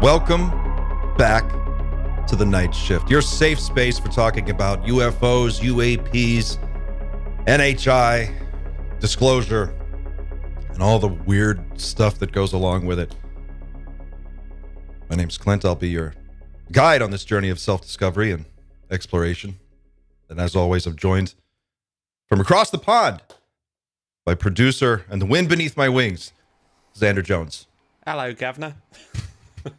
Welcome back to the Night Shift, your safe space for talking about UFOs, UAPs, NHI, disclosure, and all the weird stuff that goes along with it. My name's Clint. I'll be your guide on this journey of self-discovery and exploration. And as always, I'm joined from across the pond by producer and the wind beneath my wings, Xander Jones. Hello, Governor.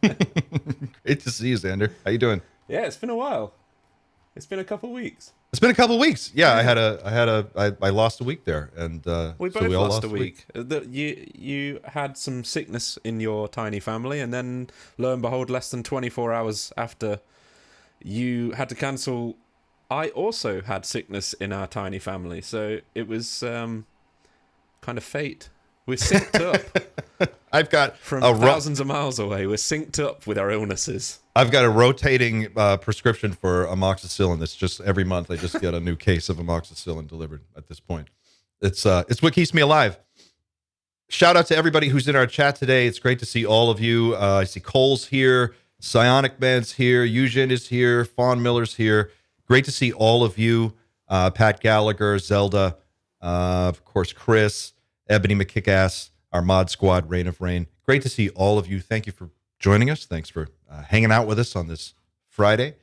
Great to see you, Xander. How you doing? Yeah, it's been a while. It's been a couple of weeks. It's been a couple of weeks. Yeah, I lost a week there, and We both lost a week. You had some sickness in your tiny family, and then lo and behold, less than 24 hours after you had to cancel, I also had sickness in our tiny family. So it was kind of fate. We're synced up. I've got from thousands of miles away. We're synced up with our illnesses. I've got a rotating prescription for amoxicillin. It's just every month I just get a new case of amoxicillin delivered. At this point, it's what keeps me alive. Shout out to everybody who's in our chat today. It's great to see all of you. I see Cole's here, Psionic Man's here, Eugene is here, Fawn Miller's here. Great to see all of you. Pat Gallagher, Zelda, of course, Chris. Ebony McKickass, our mod squad, Reign of Rain. Great to see all of you. Thank you for joining us. Thanks for hanging out with us on this Friday.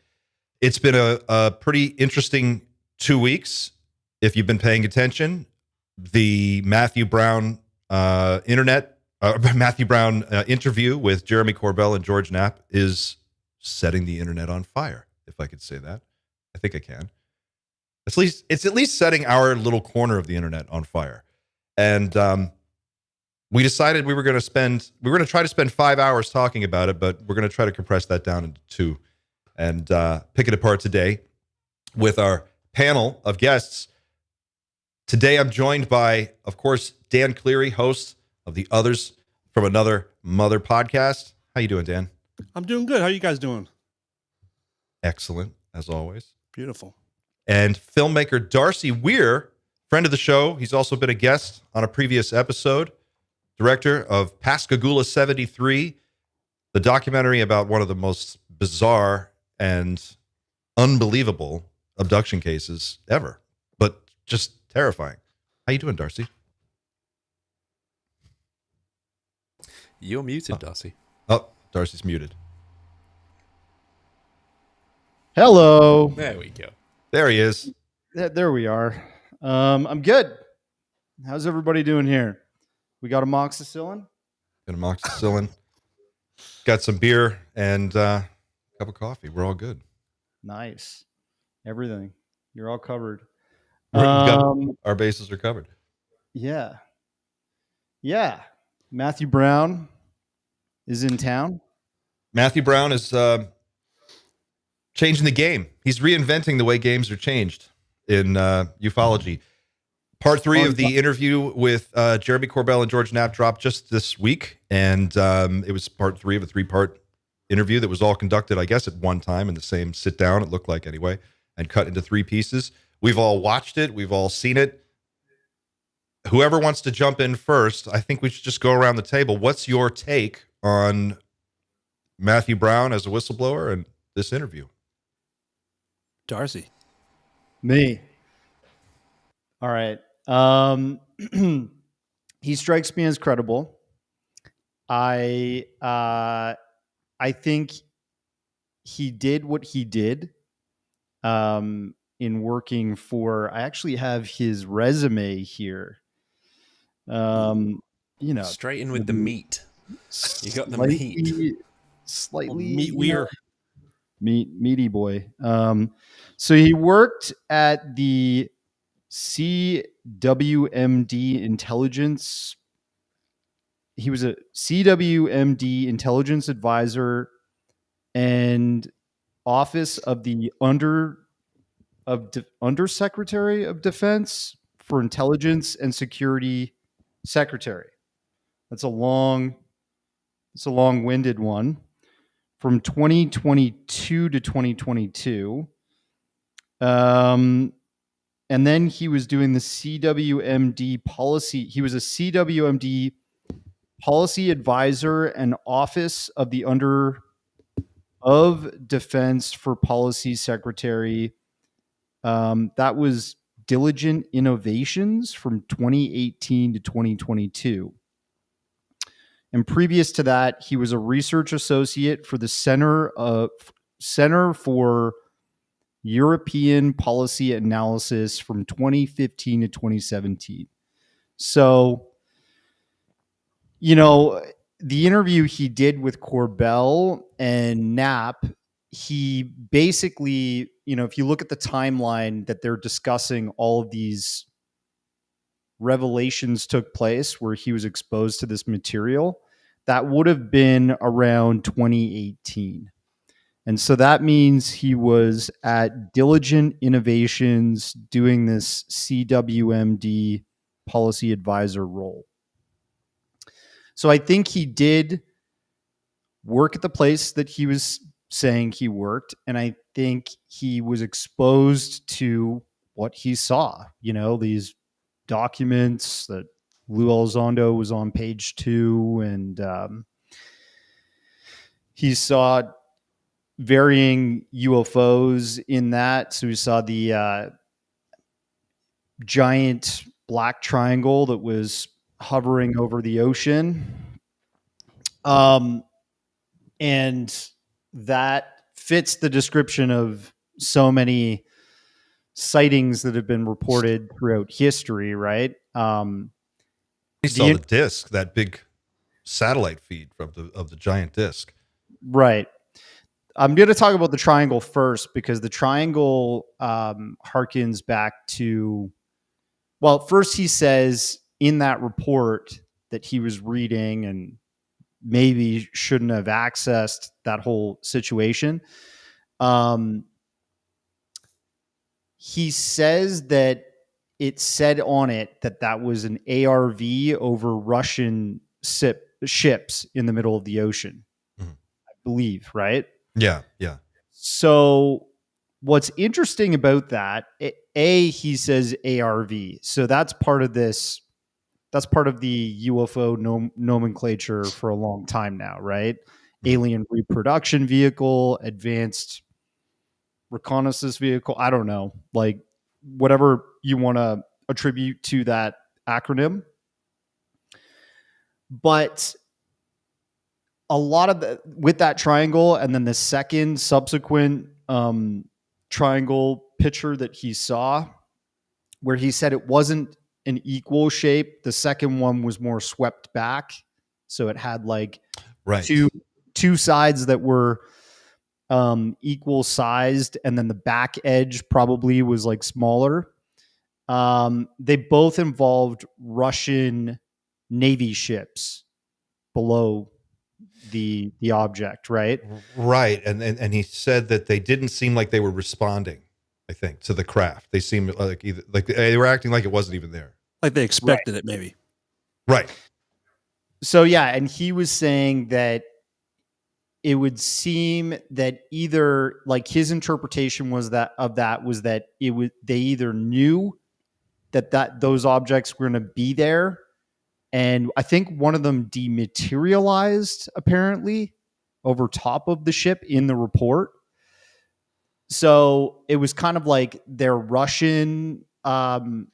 It's been a pretty interesting 2 weeks. If you've been paying attention, the Matthew Brown interview with Jeremy Corbell and George Knapp is setting the internet on fire, if I could say that. I think I can. It's at least setting our little corner of the internet on fire. And we decided we were going to try to spend 5 hours talking about it, but we're going to try to compress that down into 2 and pick it apart today with our panel of guests. Today, I'm joined by, of course, Dan Cleary, host of the Others from Another Mother podcast. How you doing, Dan? I'm doing good. How are you guys doing? Excellent, as always. Beautiful. And filmmaker Darcy Weir, friend of the show. He's also been a guest on a previous episode. Director of Pascagoula 73, the documentary about one of the most bizarre and unbelievable abduction cases ever, but just terrifying. How you doing, Darcy? You're muted, Darcy. Oh, Darcy's muted. Hello. There we go. There he is. There we are. I'm good. How's everybody doing here? We got amoxicillin? Got amoxicillin. Got some beer and a cup of coffee. We're all good. Nice. Everything. You're all covered. Our bases are covered. Yeah. Yeah. Matthew Brown is in town. Matthew Brown is changing the game. He's reinventing the way games are changed in ufology. Part 3 of the interview with Jeremy Corbell and George Knapp dropped just this week, and it was part 3 of a 3-part interview that was all conducted, I guess, at one time in the same sit-down, it looked like anyway, and cut into 3 pieces. We've all watched it. We've all seen it. Whoever wants to jump in first, I think we should just go around the table. What's your take on Matthew Brown as a whistleblower and this interview? Darcy. Me. All right. He strikes me as credible. I think he did what he did in working for. I actually have his resume here. Straight in with the meat. You got the meat. Slightly meat weir. Meaty boy. So he worked at the CWMD intelligence. He was a CWMD intelligence advisor and office of the Undersecretary of Defense for Intelligence and Security Secretary. That's a long-winded one. From 2022 to 2022. And then he was doing the CWMD policy. He was a CWMD policy advisor and office of the of Defense for Policy Secretary. That was Diligent Innovations from 2018 to 2022. And previous to that, he was a research associate for the Center for European Policy Analysis from 2015 to 2017. So, the interview he did with Corbell and Knapp, he basically, if you look at the timeline that they're discussing, all of these revelations took place where he was exposed to this material, that would have been around 2018. And so that means he was at Diligent Innovations doing this CWMD policy advisor role. So I think he did work at the place that he was saying he worked. And I think he was exposed to what he saw, these documents that Lou Elizondo was on page 2. And he saw varying UFOs in that. So we saw the giant black triangle that was hovering over the ocean. And that fits the description of so many sightings that have been reported throughout history, right? We saw the disc, that big satellite feed of the giant disc. Right. I'm going to talk about the triangle first because the triangle harkens back to, well, first he says in that report that he was reading and maybe shouldn't have accessed that whole situation. He says that it said on it that was an ARV over Russian ships in the middle of the ocean, I believe, right? Yeah. So what's interesting about that, he says ARV. So that's part of this. That's part of the UFO nomenclature for a long time now, right? Alien reproduction vehicle, advanced reconnaissance vehicle. I don't know, like whatever you want to attribute to that acronym. But a lot of with that triangle, and then the second subsequent triangle picture that he saw, where he said it wasn't an equal shape. The second one was more swept back, so it had like two sides that were equal sized, and then the back edge probably was like smaller. They both involved Russian Navy ships below the object, right? Right. And he said that they didn't seem like they were responding, I think, to the craft. They seemed like they were acting like it wasn't even there. Like they expected it, maybe. Right. So yeah, and he was saying that it would seem that either, like, his interpretation was that they either knew that those objects were going to be there, and I think one of them dematerialized apparently over top of the ship in the report. So it was kind of like their Russian, bait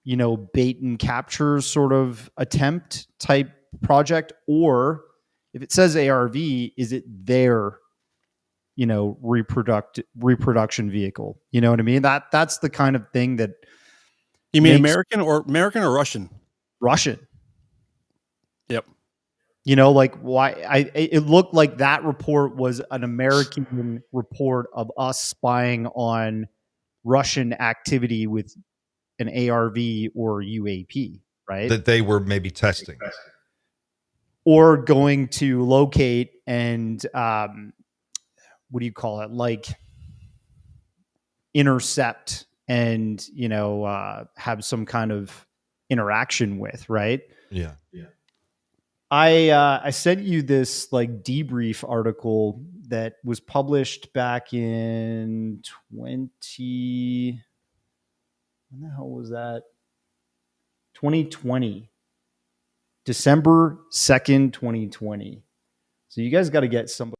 and capture sort of attempt type project, or if it says ARV, is it their, reproduction vehicle? You know what I mean? That's the kind of thing that. You mean American or Russian? Russian. Yep. Like why it looked like that report was an American report of us spying on Russian activity with an ARV or UAP, right? That they were maybe testing. Or going to locate and what do you call it? Like intercept and, have some kind of interaction with, right? Yeah. I sent you this like debrief article that was published back in when the hell was that? 2020. December 2nd, 2020. So you guys got to get somebody.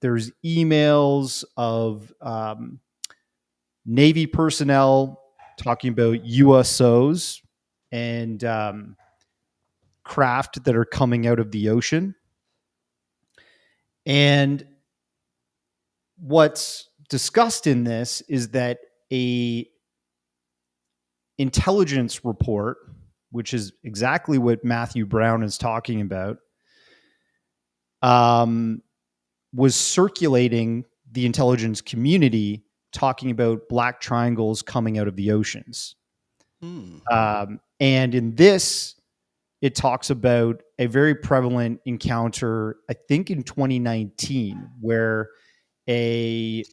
there's emails of Navy personnel talking about USOs and craft that are coming out of the ocean. And what's discussed in this is that a intelligence report, which is exactly what Matthew Brown is talking about, was circulating the intelligence community talking about black triangles coming out of the oceans. And in this, it talks about a very prevalent encounter, I think in 2019, where a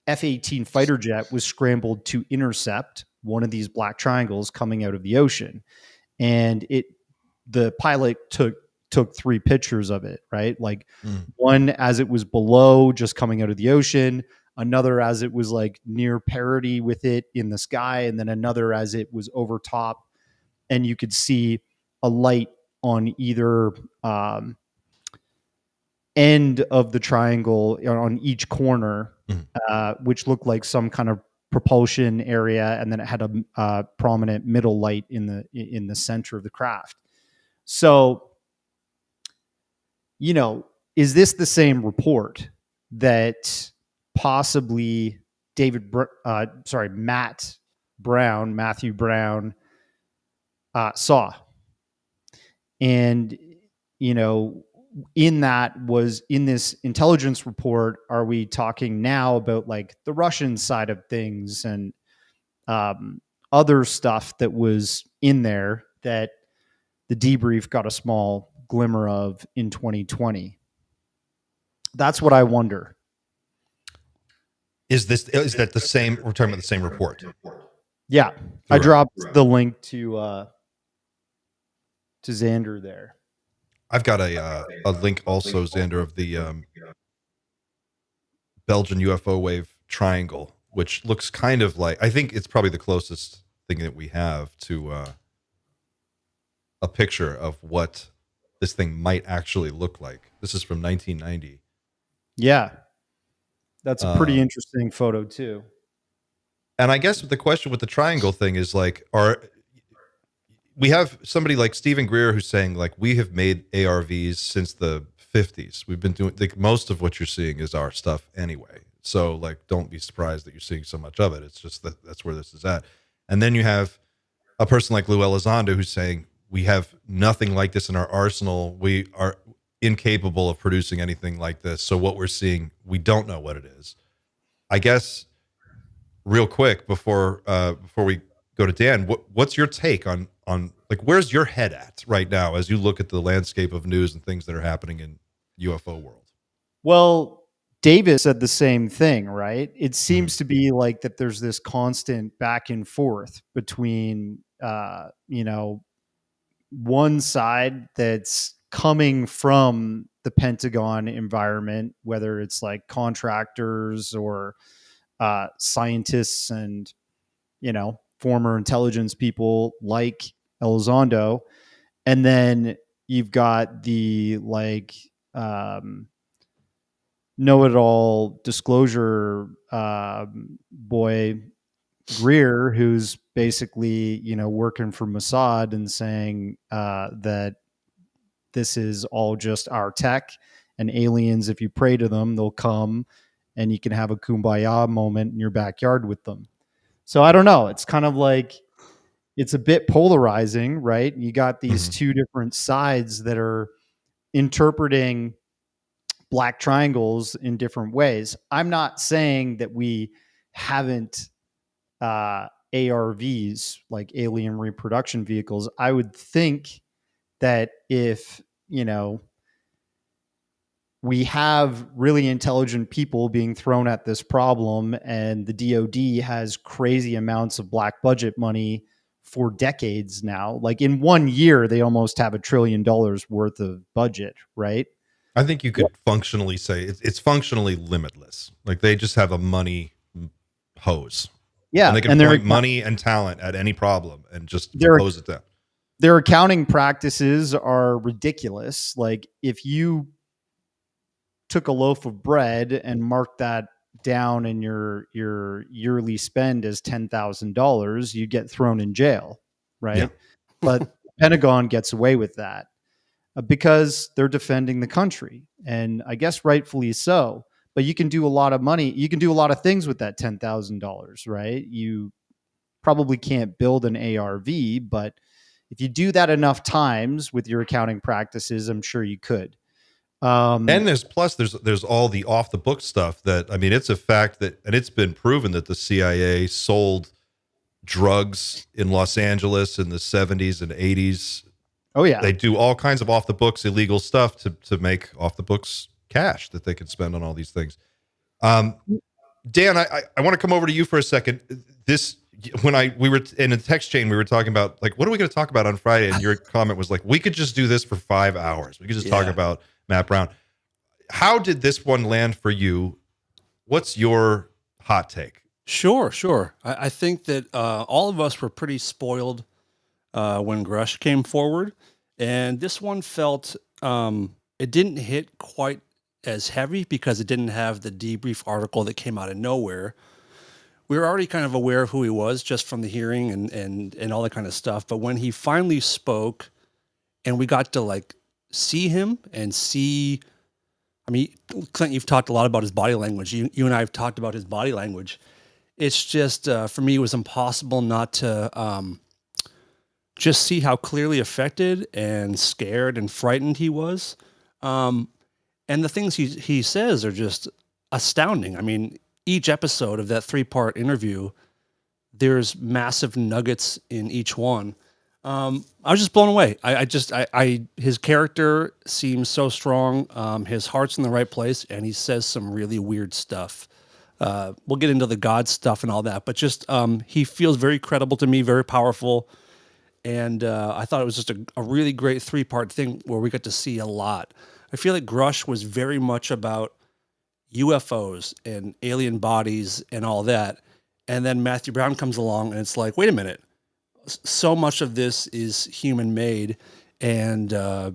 F-18 fighter jet was scrambled to intercept one of these black triangles coming out of the ocean. And the pilot took 3 pictures of it, right? Like one as it was below, just coming out of the ocean, another as it was like near parity with it in the sky, and then another as it was over top. And you could see a light on either end of the triangle on each corner, which looked like some kind of propulsion area, and then it had a prominent middle light in the center of the craft. So, is this the same report that possibly Matthew Brown saw? And, in this intelligence report, are we talking now about like the Russian side of things and other stuff that was in there that the debrief got a small glimmer of in 2020? That's what I wonder. Is that the same? We're talking about the same report. Yeah. I dropped the link to Xander there. I've got a link also, Xander, of the Belgian UFO wave triangle, which looks kind of like, I think it's probably the closest thing that we have to a picture of what this thing might actually look like. This is from 1990. Yeah. That's a pretty interesting photo too. And I guess the question with the triangle thing is like, we have somebody like Stephen Greer who's saying like, we have made ARVs since the 50s. We've been doing, like, most of what you're seeing is our stuff anyway. So like, don't be surprised that you're seeing so much of it. It's just that's where this is at. And then you have a person like Lou Elizondo who's saying, we have nothing like this in our arsenal. We are incapable of producing anything like this. So what we're seeing, we don't know what it is. I guess real quick before we go to Dan, what's your take on like, where's your head at right now as you look at the landscape of news and things that are happening in UFO world? Well, Davis said the same thing, right? It seems to be like that there's this constant back and forth between, one side that's coming from the Pentagon environment, whether it's like contractors or scientists and, former intelligence people like Elizondo. And then you've got the like know-it-all disclosure boy Greer, who's basically, working for Mossad and saying that this is all just our tech, and aliens, if you pray to them, they'll come and you can have a kumbaya moment in your backyard with them. So I don't know. It's kind of like, it's a bit polarizing, right? You got these two different sides that are interpreting black triangles in different ways. I'm not saying that we haven't ARVs, like alien reproduction vehicles. I would think that if, we have really intelligent people being thrown at this problem, and the DoD has crazy amounts of black budget money for decades now. Like in 1 year, they almost have $1 trillion worth of budget, right? I think you could functionally say it's functionally limitless. Like they just have a money hose. Yeah. And they can point money and talent at any problem and just close it down. Their accounting practices are ridiculous. Like if you took a loaf of bread and marked that down in your yearly spend as $10,000, you get thrown in jail, right? Yeah. But Pentagon gets away with that because they're defending the country, and I guess rightfully so. But you can do a lot of money. You can do a lot of things with that $10,000, right? You probably can't build an ARV, but if you do that enough times with your accounting practices, I'm sure you could. And there's all the off the book stuff that, I mean, it's a fact that, and it's been proven that the CIA sold drugs in Los Angeles in the 70s and 80s. Oh yeah. They do all kinds of off the books illegal stuff to make off the books cash that they can spend on all these things. Dan, I want to come over to you for a second. We were in a text chain, we were talking about, like, what are we going to talk about on Friday? And your comment was like, we could just do this for 5 hours. We could just talk about Matt Brown. How did this one land for you? What's your hot take? Sure. I think that all of us were pretty spoiled when Grush came forward, and this one felt it didn't hit quite as heavy because it didn't have the debrief article that came out of nowhere. We were already kind of aware of who he was just from the hearing and all that kind of stuff. But when he finally spoke and we got to like see him and see, I mean, Clint, you've talked a lot about his body language. You and I have talked about his body language. It's just, for me, it was impossible not to just see how clearly affected and scared and frightened he was. And the things he says are just astounding. I mean, each episode of that 3-part interview, there's massive nuggets in each one. I was just blown away. His character seems so strong. His heart's in the right place, and he says some really weird stuff. We'll get into the God stuff and all that, but just he feels very credible to me, very powerful. And I thought it was just a really great 3-part thing where we got to see a lot. I feel like Grush was very much about UFOs and alien bodies and all that. And then Matthew Brown comes along and it's like, wait a minute. So much of this is human made and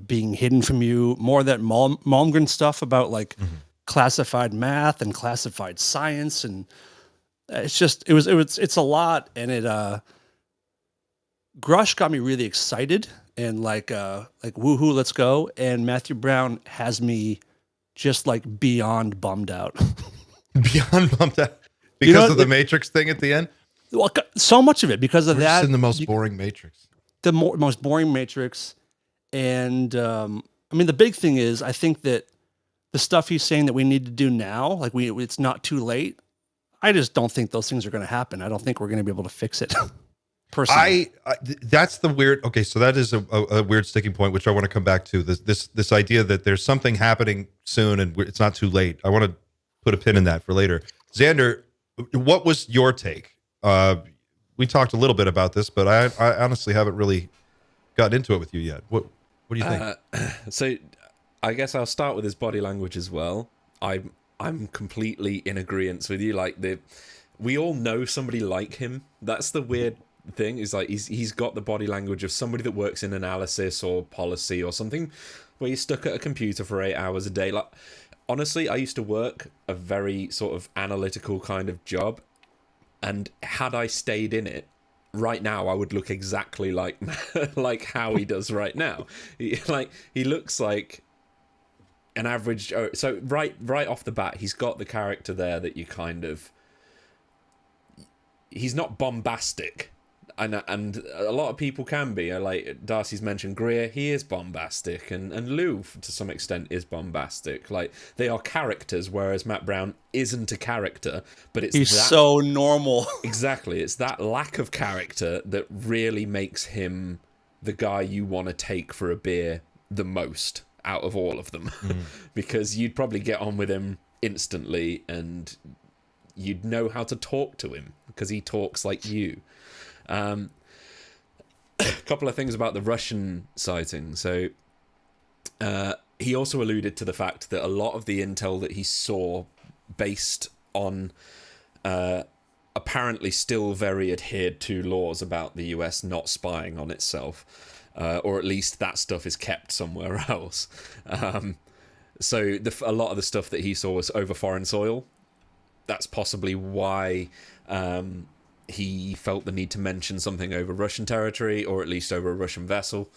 being hidden from you. More of that Malmgren stuff about like classified math and classified science. And it's just, it's a lot. And Grush got me really excited and like woohoo, let's go. And Matthew Brown has me just like beyond bummed out. Beyond bummed out because of the Matrix thing at the end. Well, so much of it because of that. In the most boring Matrix. The most boring Matrix, and I mean the big thing is I think that the stuff he's saying that we need to do now, like it's not too late. I just don't think those things are going to happen. I don't think we're going to be able to fix it. Personally, that's the weird. Okay, so that is a weird sticking point, which I want to come back to. This idea that there's something happening soon and it's not too late. I want to put a pin in that for later. Xander, what was your take? We talked a little bit about this, but I honestly haven't really gotten into it with you yet. What do you think? So, I guess I'll start with his body language as well. I'm completely in agreement with you. Like we all know somebody like him. That's the weird thing, is like he's got the body language of somebody that works in analysis or policy or something, where you're stuck at a computer for 8 hours a day. Like, honestly, I used to work a very sort of analytical kind of job, and had I stayed in it right now, I would look exactly like like how he does right now. He looks like an average. So right off the bat, he's got the character there that you kind of. He's not bombastic, and a lot of people can be. Like Darcy's mentioned Greer, he is bombastic, and Lou to some extent is bombastic. Like they are characters, whereas Matt Brown isn't a character, but he's so normal. Exactly, it's that lack of character that really makes him the guy you want to take for a beer the most out of all of them, because you'd probably get on with him instantly, and you'd know how to talk to him because he talks like you. A couple of things about the Russian sighting. So he also alluded to the fact that a lot of the intel that he saw, based on apparently still very adhered to laws about the US not spying on itself, or at least that stuff is kept somewhere else. So a lot of the stuff that he saw was over foreign soil. That's possibly why he felt the need to mention something over Russian territory, or at least over a Russian vessel.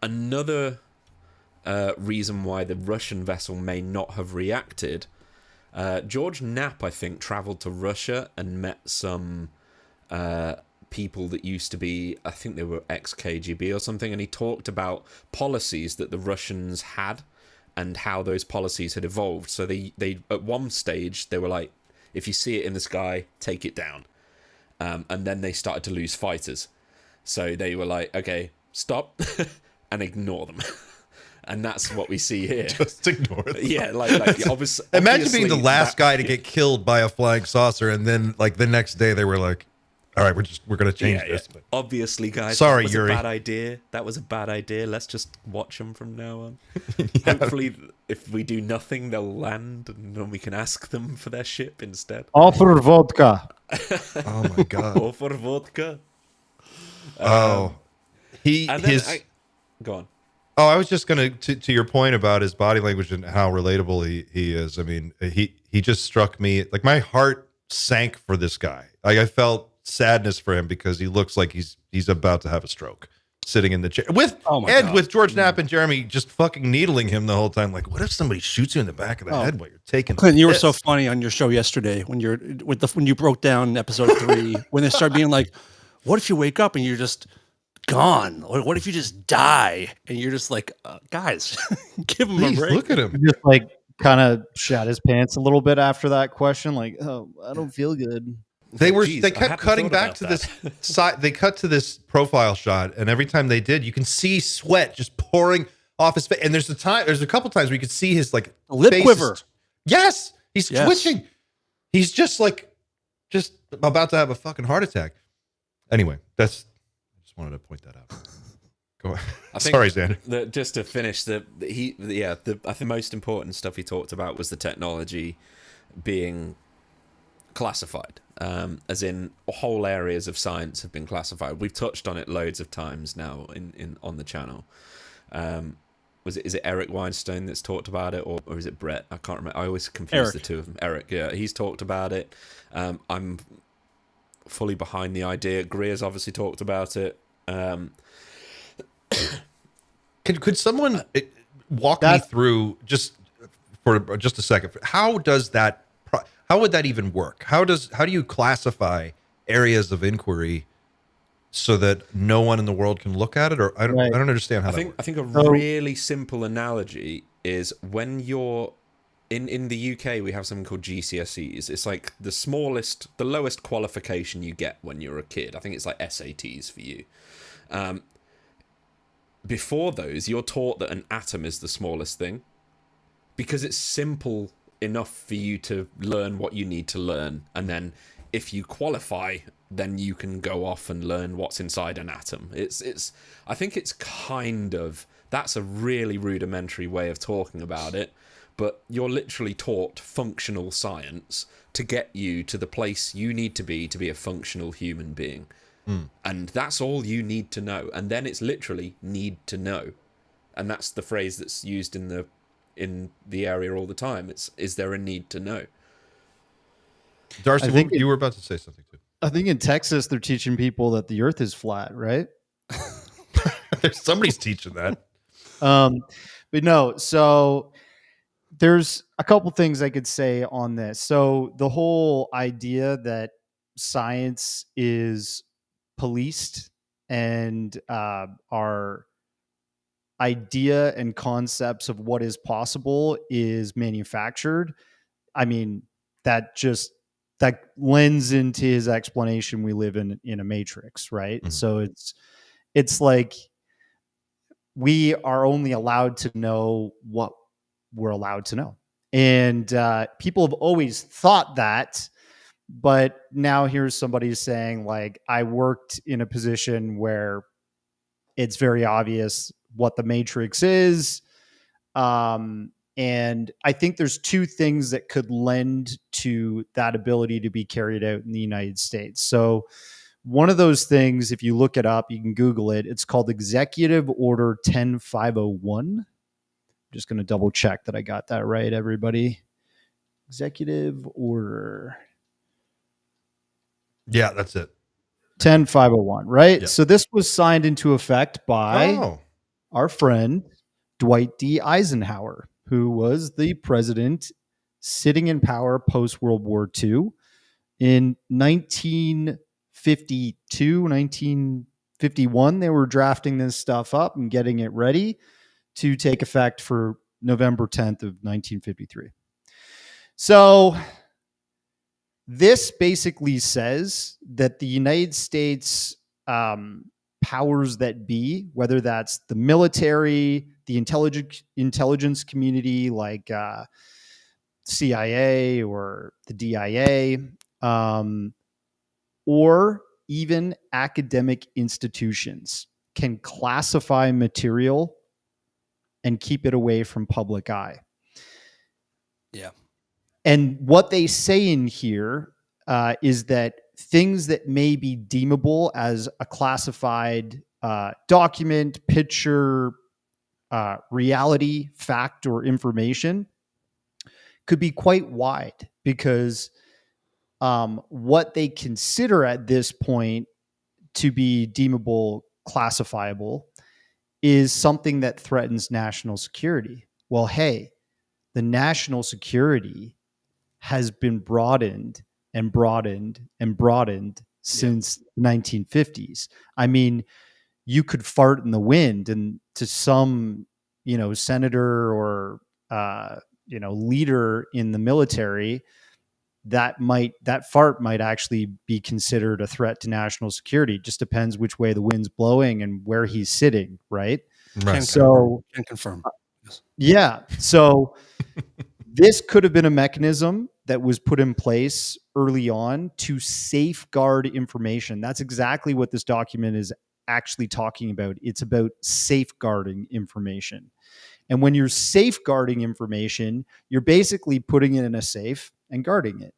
Another reason why the Russian vessel may not have reacted, George Knapp, I think, traveled to Russia and met some people that used to be, I think they were ex-KGB or something, and he talked about policies that the Russians had and how those policies had evolved. So they at one stage, they were like, if you see it in the sky, take it down. And then they started to lose fighters. So they were like, okay, stop and ignore them. And that's what we see here. Just ignore them. Yeah, like obviously. Imagine being the last guy to get killed by a flying saucer, and then like the next day they were like, all right, we're gonna change this. Yeah. Obviously, guys. Sorry, that was Yuri. a bad idea. That was a bad idea. Let's just watch them from now on. Hopefully, if we do nothing, they'll land, and then we can ask them for their ship instead. Offer vodka. Oh my god. Or for vodka. Oh, Go on. Oh, I was just gonna to your point about his body language and how relatable he is. I mean, he just struck me like my heart sank for this guy. Like I felt sadness for him because he looks like he's about to have a stroke, sitting in the chair with with George Knapp and Jeremy just fucking needling him the whole time. Like, what if somebody shoots you in the back of the head while you're taking? Clint, you were so funny on your show yesterday when when you broke down episode 3 when they started being like, what if you wake up and you're just gone? Or what if you just die? And you're just like, guys, give him a break. Look at him. Just like kind of shat his pants a little bit after that question. Like, oh, I don't feel good. They Jeez, kept cutting back to this side. They cut to this profile shot, and every time they did, you can see sweat just pouring off his face. And there's a couple times where you could see his like lip face quiver. Yes, he's twitching. He's just about to have a fucking heart attack. Anyway, I just wanted to point that out. Go on. Sorry, Xander. Just to finish, I think the most important stuff he talked about was the technology being classified, as in whole areas of science have been classified. We've touched on it loads of times now in on the channel. Is it Eric Weinstein that's talked about it, or is it Brett? I can't remember. I always confuse the two of them. Eric, yeah, he's talked about it. I'm fully behind the idea. Greer's obviously talked about it. Could someone walk me through just for just a second? How would that even work? How do you classify areas of inquiry so that no one in the world can look at it? Or I don't understand how that works. I think a really simple analogy is when you're in the UK, we have something called GCSEs. It's like the lowest qualification you get when you're a kid. I think it's like SATs for you. Before those, you're taught that an atom is the smallest thing because it's simple enough for you to learn what you need to learn. And then if you qualify, then you can go off and learn what's inside an atom. I think it's that's a really rudimentary way of talking about it, but you're literally taught functional science to get you to the place you need to be a functional human being. And that's all you need to know. And then it's literally need to know. And that's the phrase that's used in the area all the time. Is there a need to know? Darcy, I think you were about to say something too. I think in Texas they're teaching people that the earth is flat, right? Somebody's teaching that. But no, so there's a couple things I could say on this. So the whole idea that science is policed and our idea and concepts of what is possible is manufactured. I mean, that lends into his explanation. We live in a matrix, right? Mm-hmm. So it's like we are only allowed to know what we're allowed to know. And people have always thought that, but now here's somebody saying, like, I worked in a position where it's very obvious what the matrix is. And I think there's two things that could lend to that ability to be carried out in the United States. So one of those things, if you look it up, you can Google it. It's called Executive Order 10501. just going to double check that I got that right, everybody. Executive order. Yeah, that's it. 10501, right? Yeah. So this was signed into effect by Oh, our friend Dwight D. Eisenhower, who was the president sitting in power post World War II. In 1952, 1951, they were drafting this stuff up and getting it ready to take effect for November 10th of 1953. So this basically says that the United States powers that be, whether that's the military, the intelligence community like CIA or the DIA, or even academic institutions, can classify material and keep it away from public eye. Yeah. And what they say in here is that things that may be deemable as a classified document, picture, reality, fact, or information could be quite wide, because what they consider at this point to be deemable classifiable is something that threatens national security. Well, hey, the national security has been broadened and broadened and broadened since the 1950s. I mean, you could fart in the wind, and to some, senator or leader in the military, that fart might actually be considered a threat to national security. It just depends which way the wind's blowing and where he's sitting, right? right. Can confirm. Yes. Yeah. So this could have been a mechanism that was put in place early on to safeguard information. That's exactly what this document is actually talking about. It's about safeguarding information. And when you're safeguarding information, you're basically putting it in a safe and guarding it.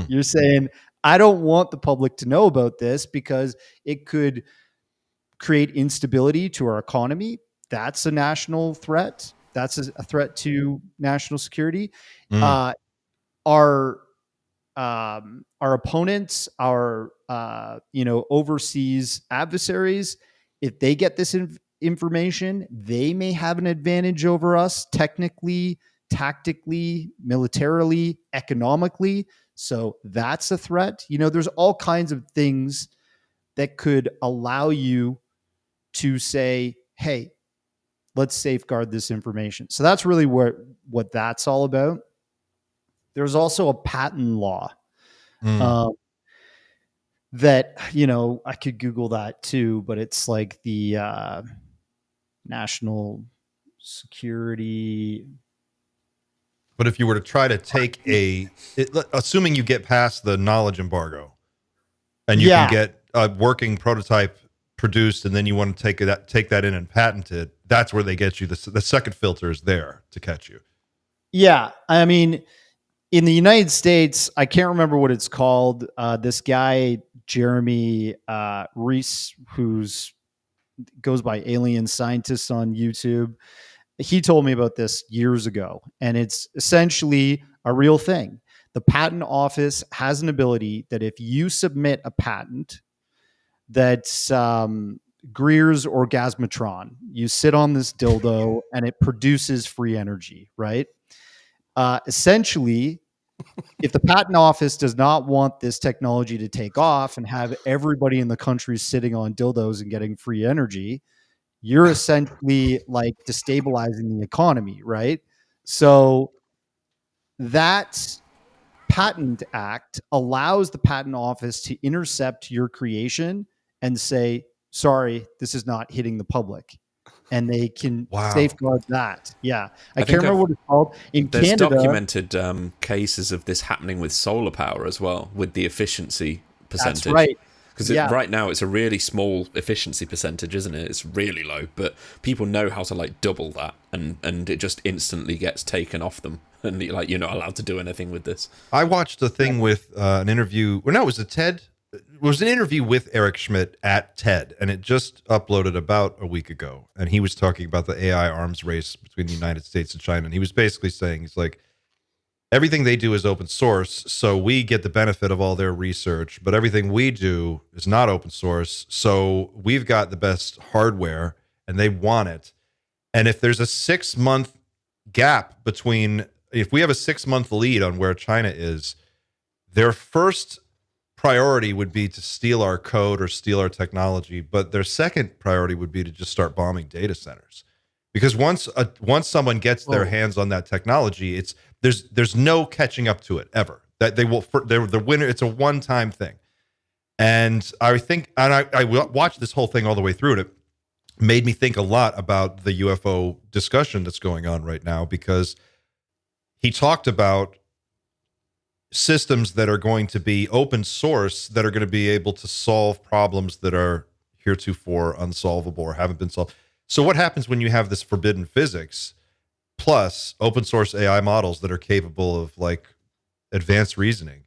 You're saying, I don't want the public to know about this because it could create instability to our economy. That's a national threat. That's a threat to national security. Our opponents, our overseas adversaries, if they get this information, they may have an advantage over us technically, tactically, militarily, economically. So that's a threat. There's all kinds of things that could allow you to say, hey, let's safeguard this information. So that's really what that's all about. There's also a patent law that, I could Google that too, but it's like the national security. But if you were to try to take assuming you get past the knowledge embargo and you can get a working prototype produced, and then you want to take that in and patent it, that's where they get you. The second filter is there to catch you. Yeah. I mean, in the United States, I can't remember what it's called. This guy, Jeremy Reese, goes by Alien Scientist on YouTube, he told me about this years ago, and it's essentially a real thing. The patent office has an ability that if you submit a patent that's Greer's Orgasmatron, you sit on this dildo and it produces free energy, right? Essentially, if the patent office does not want this technology to take off and have everybody in the country sitting on dildos and getting free energy, you're essentially like destabilizing the economy, right? So that patent act allows the patent office to intercept your creation and say, sorry, this is not hitting the public. And they can safeguard that. Yeah. I can't remember what it's called. There's Canada, documented cases of this happening with solar power as well, with the efficiency percentage. That's right. Because right now it's a really small efficiency percentage, isn't it? It's really low, but people know how to double that, and it just instantly gets taken off them, and you're not allowed to do anything with this. I watched a thing with an interview. Well, no, it was a TED was an interview with Eric Schmidt at TED, and it just uploaded about a week ago. And he was talking about the AI arms race between the United States and China. And he was basically saying, he's like, everything they do is open source, so we get the benefit of all their research, but everything we do is not open source, so we've got the best hardware, and they want it. And if there's a 6-month gap between, if we have a 6-month lead on where China is, their first priority would be to steal our code or steal our technology, but their second priority would be to just start bombing data centers. Because once someone gets their hands on that technology, there's no catching up to it ever. That they're the winner. It's a one-time thing. And I think, and I watched this whole thing all the way through, and it made me think a lot about the UFO discussion that's going on right now, because he talked about systems that are going to be open source, that are going to be able to solve problems that are heretofore unsolvable or haven't been solved. So what happens when you have this forbidden physics plus open source AI models that are capable of like advanced reasoning?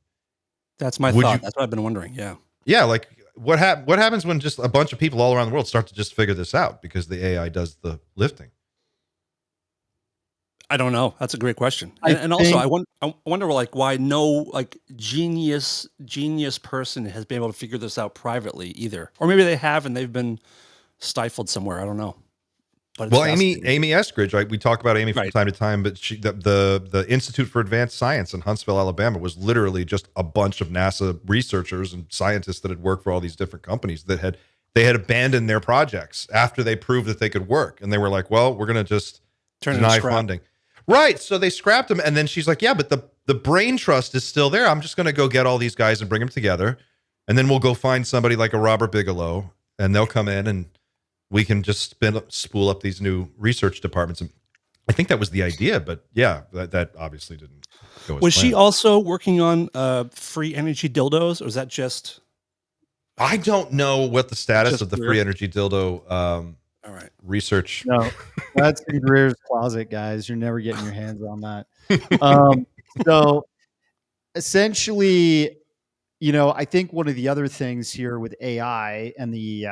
That's my thought. That's what I've been wondering. Yeah. Yeah. Like what happens when just a bunch of people all around the world start to just figure this out because the AI does the lifting? I don't know. That's a great question. And also I wonder like why no like genius person has been able to figure this out privately either. Or maybe they have and they've been stifled somewhere. I don't know. But well, Amy Eskridge, right? We talk about Amy from time to time, but the Institute for Advanced Science in Huntsville, Alabama, was literally just a bunch of NASA researchers and scientists that had worked for all these different companies that had abandoned their projects after they proved that they could work, and they were like, "Well, we're going to just deny funding." Right? So they scrapped them, and then she's like, "Yeah, but the brain trust is still there. I'm just going to go get all these guys and bring them together, and then we'll go find somebody like a Robert Bigelow, and they'll come in and we can just spool up these new research departments." And I think that was the idea, but yeah, that obviously didn't go as Was planned. she also working on free energy dildos, or is that just? I don't know what the status of the free energy dildo all right research. No, that's in Greer's closet, guys. You're never getting your hands on that. So essentially, I think one of the other things here with AI and the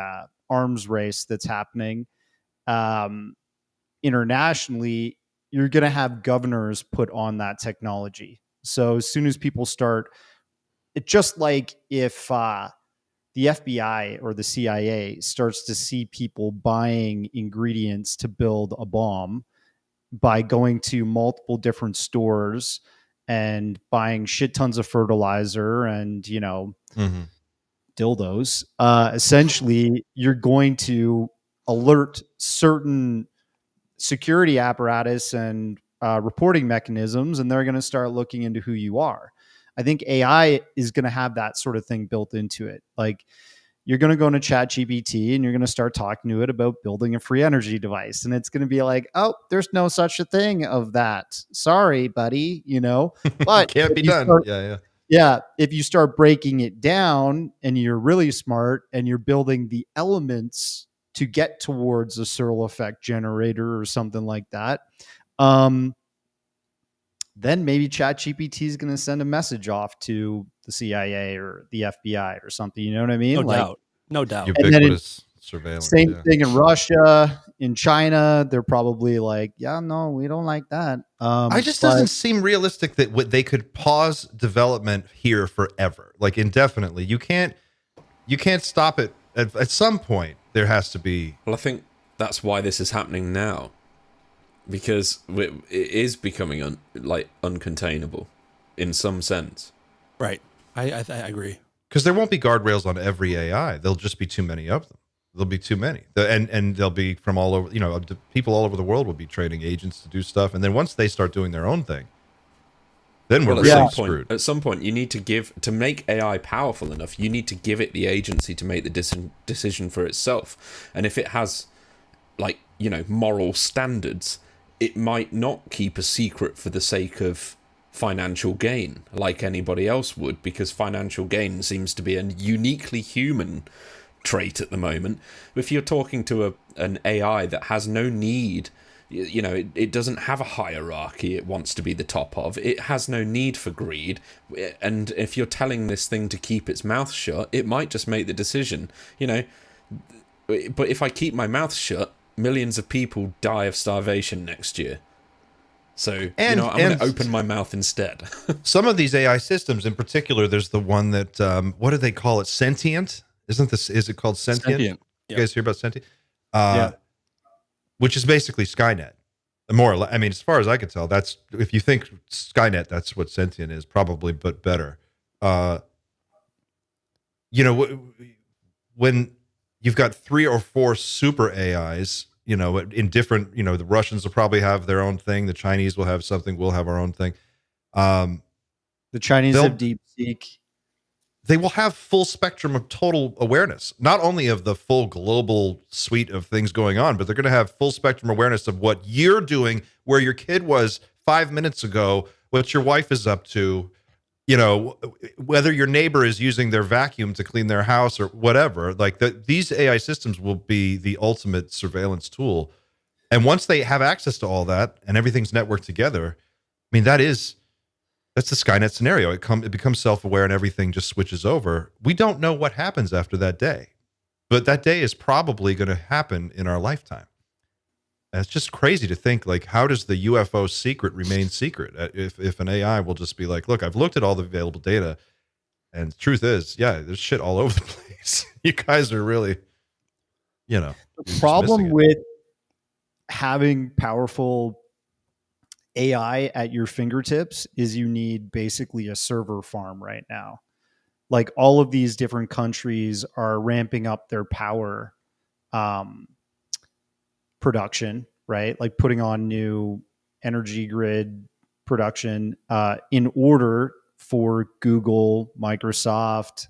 arms race that's happening internationally, you're going to have governors put on that technology. So as soon as people start, it's just like if the FBI or the CIA starts to see people buying ingredients to build a bomb by going to multiple different stores and buying shit tons of fertilizer and, dildos, essentially you're going to alert certain security apparatus and reporting mechanisms, and they're going to start looking into who you are. I think AI is going to have that sort of thing built into it. Like you're going to go into ChatGPT and you're going to start talking to it about building a free energy device. And it's going to be like, oh, there's no such a thing of that. Sorry, buddy, but can't be done. Yeah, if you start breaking it down and you're really smart and you're building the elements to get towards a Searle effect generator or something like that, then maybe ChatGPT is going to send a message off to the CIA or the FBI or something. You know what I mean? No doubt. Ubiquitous surveillance. Same thing in Russia, in China. They're probably like, yeah, no, we don't like that. It just doesn't seem realistic that they could pause development here forever, like indefinitely. You can't stop it. At some point, there has to be. Well, I think that's why this is happening now, because it is becoming uncontainable in some sense. Right. I agree. Because there won't be guardrails on every AI. There'll just be too many of them. There'll be too many. And they'll be from all over, people all over the world will be training agents to do stuff. And then once they start doing their own thing, then we're really screwed. At some point, you need to make AI powerful enough, you need to give it the agency to make the decision for itself. And if it has, moral standards, it might not keep a secret for the sake of financial gain like anybody else would, because financial gain seems to be a uniquely human trait at the moment. If you're talking to an AI that has no need it doesn't have a hierarchy it wants to be the top of. It has no need for greed. And if you're telling this thing to keep its mouth shut, it might just make the decision, but if I keep my mouth shut, millions of people die of starvation next year. So, I'm going to open my mouth instead. Some of these AI systems, in particular, there's the one that, what do they call it? Sentient? Is it called sentient? Sentient. You guys hear about sentient? Yeah. Which is basically Skynet. More or less, I mean, as far as I could tell, that's, if you think Skynet, that's what sentient is, probably, but better. When you've got 3 or 4 super AIs, in different, the Russians will probably have their own thing. The Chinese will have something. We'll have our own thing. The Chinese have DeepSeek. They will have full spectrum of total awareness, not only of the full global suite of things going on, but they're going to have full spectrum awareness of what you're doing, where your kid was 5 minutes ago, what your wife is up to, whether your neighbor is using their vacuum to clean their house or whatever. Like these AI systems will be the ultimate surveillance tool. And once they have access to all that and everything's networked together, I mean, that's the Skynet scenario. It becomes self-aware and everything just switches over. We don't know what happens after that day, but that day is probably going to happen in our lifetime. And it's just crazy to think, like, how does the UFO secret remain secret? If an AI will just be like, look, I've looked at all the available data, and the truth is, yeah, there's shit all over the place. You guys are really, The problem with having powerful AI at your fingertips is you need basically a server farm right now. Like, all of these different countries are ramping up their power production, right? Like putting on new energy grid production in order for Google, Microsoft,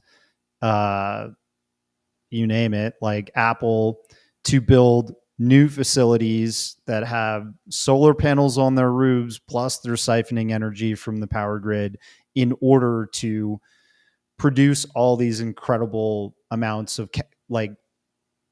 you name it, like Apple, to build new facilities that have solar panels on their roofs, plus they're siphoning energy from the power grid in order to produce all these incredible amounts of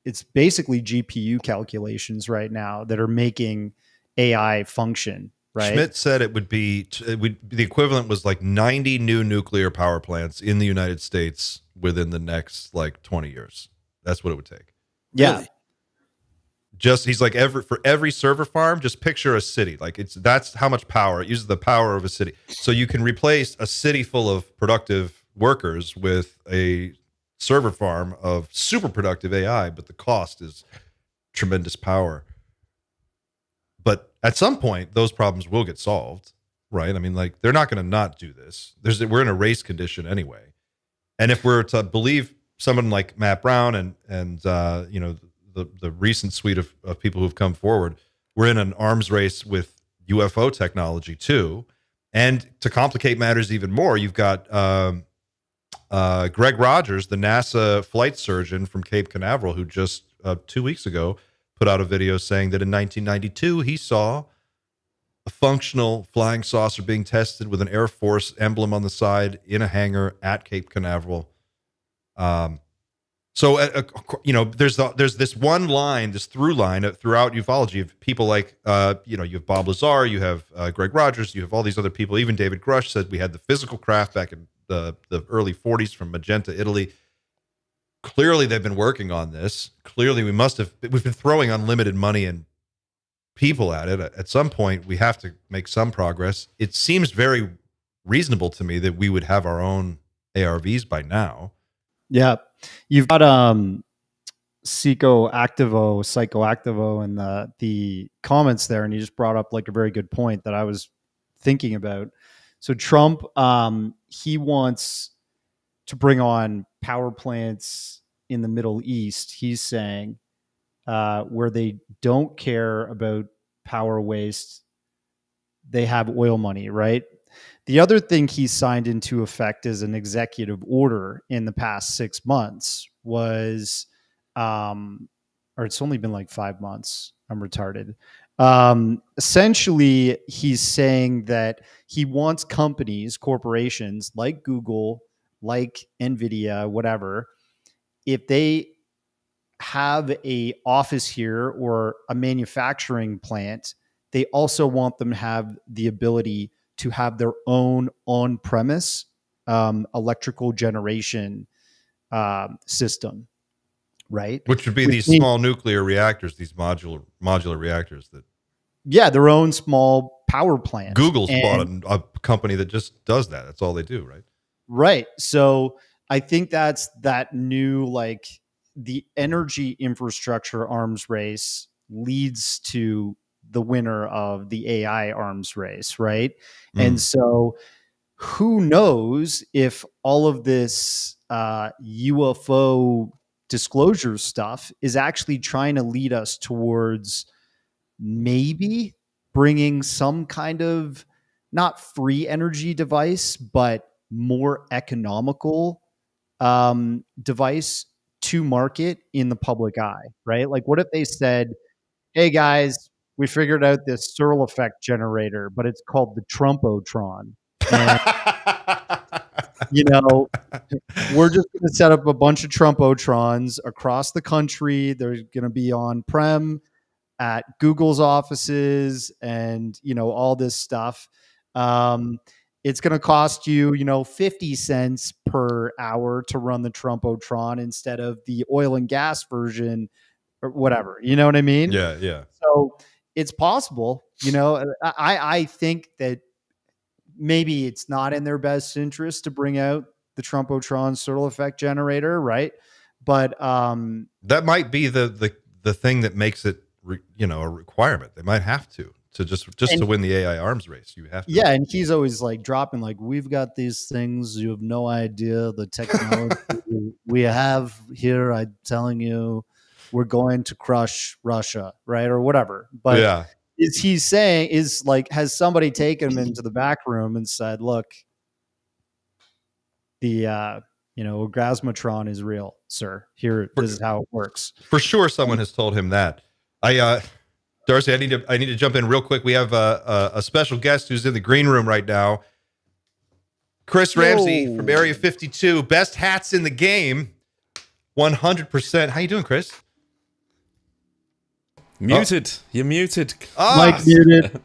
it's basically GPU calculations right now that are making AI function, right? Schmidt said it would be the equivalent was like 90 new nuclear power plants in the United States within the next 20 years. That's what it would take. Yeah. Really? He's like, for every server farm, just picture a city. Like that's how much power. It uses the power of a city. So you can replace a city full of productive workers with a server farm of super productive AI, but the cost is tremendous power. But at some point, those problems will get solved, right? I mean, they're not going to not do this. We're in a race condition anyway. And if we're to believe someone like Matt Brown and the recent suite of people who've come forward, we're in an arms race with UFO technology too. And to complicate matters even more, you've got Greg Rogers, the NASA flight surgeon from Cape Canaveral, who just 2 weeks ago put out a video saying that in 1992 he saw a functional flying saucer being tested with an Air Force emblem on the side in a hangar at Cape Canaveral. So there's this one line, this through line throughout ufology of people like you have Bob Lazar, you have Greg Rogers, you have all these other people. Even David Grush said we had the physical craft back in the early 40s from Magenta, Italy. Clearly they've been working on this. Clearly we've been throwing unlimited money and people at it. At some point we have to make some progress. It seems very reasonable to me that we would have our own ARVs by now. Yeah. You've got psychoactivo in the comments there, and you just brought up a very good point that I was thinking about. So Trump, he wants to bring on power plants in the Middle East, he's saying, where they don't care about power waste. They have oil money, right? The other thing he signed into effect as an executive order in the past 6 months was, or it's only been 5 months. I'm retarded. Essentially, he's saying that he wants corporations like Google, like NVIDIA, whatever, if they have a office here or a manufacturing plant, they also want them to have the ability to have their own on-premise electrical generation system, right? Which would be Which these means, small nuclear reactors, these modular reactors that yeah, their own small power plant. Google's And- bought a company that just does that. That's all they do, right? Right. So I think that's that new, like, the energy infrastructure arms race leads to the winner of the AI arms race, right? And so who knows if all of this UFO disclosure stuff is actually trying to lead us towards maybe bringing some kind of not free energy device, but more economical device to market in the public eye, right? Like, what if they said, hey guys, we figured out this Searle effect generator, but it's called the Trumpotron. And, you know, we're just going to set up a bunch of Trumpotrons across the country. They're going to be on-prem at Google's offices and, you know, all this stuff. It's going to cost you, you know, 50 cents per hour to run the Trumpotron instead of the oil and gas version or whatever. You know what I mean? Yeah, yeah. So it's possible, you know. I think that maybe it's not in their best interest to bring out the Trumpotron Searle effect generator, right? But that might be the thing that makes it a requirement. They might have to just to win the AI arms race. You have to. Yeah, and he's always like dropping like, we've got these things, you have no idea the technology we have here. I'm telling you, we're going to crush Russia, right? Or whatever. But yeah. Is he saying, has somebody taken him into the back room and said, look, the Orgasmatron is real, sir. Here, this is how it works. For sure someone has told him that. Darcy, I need to jump in real quick. We have a special guest who's in the green room right now. Chris Ramsey from Area 52, best hats in the game. 100%. How you doing, Chris? Muted. You're muted. Mike muted.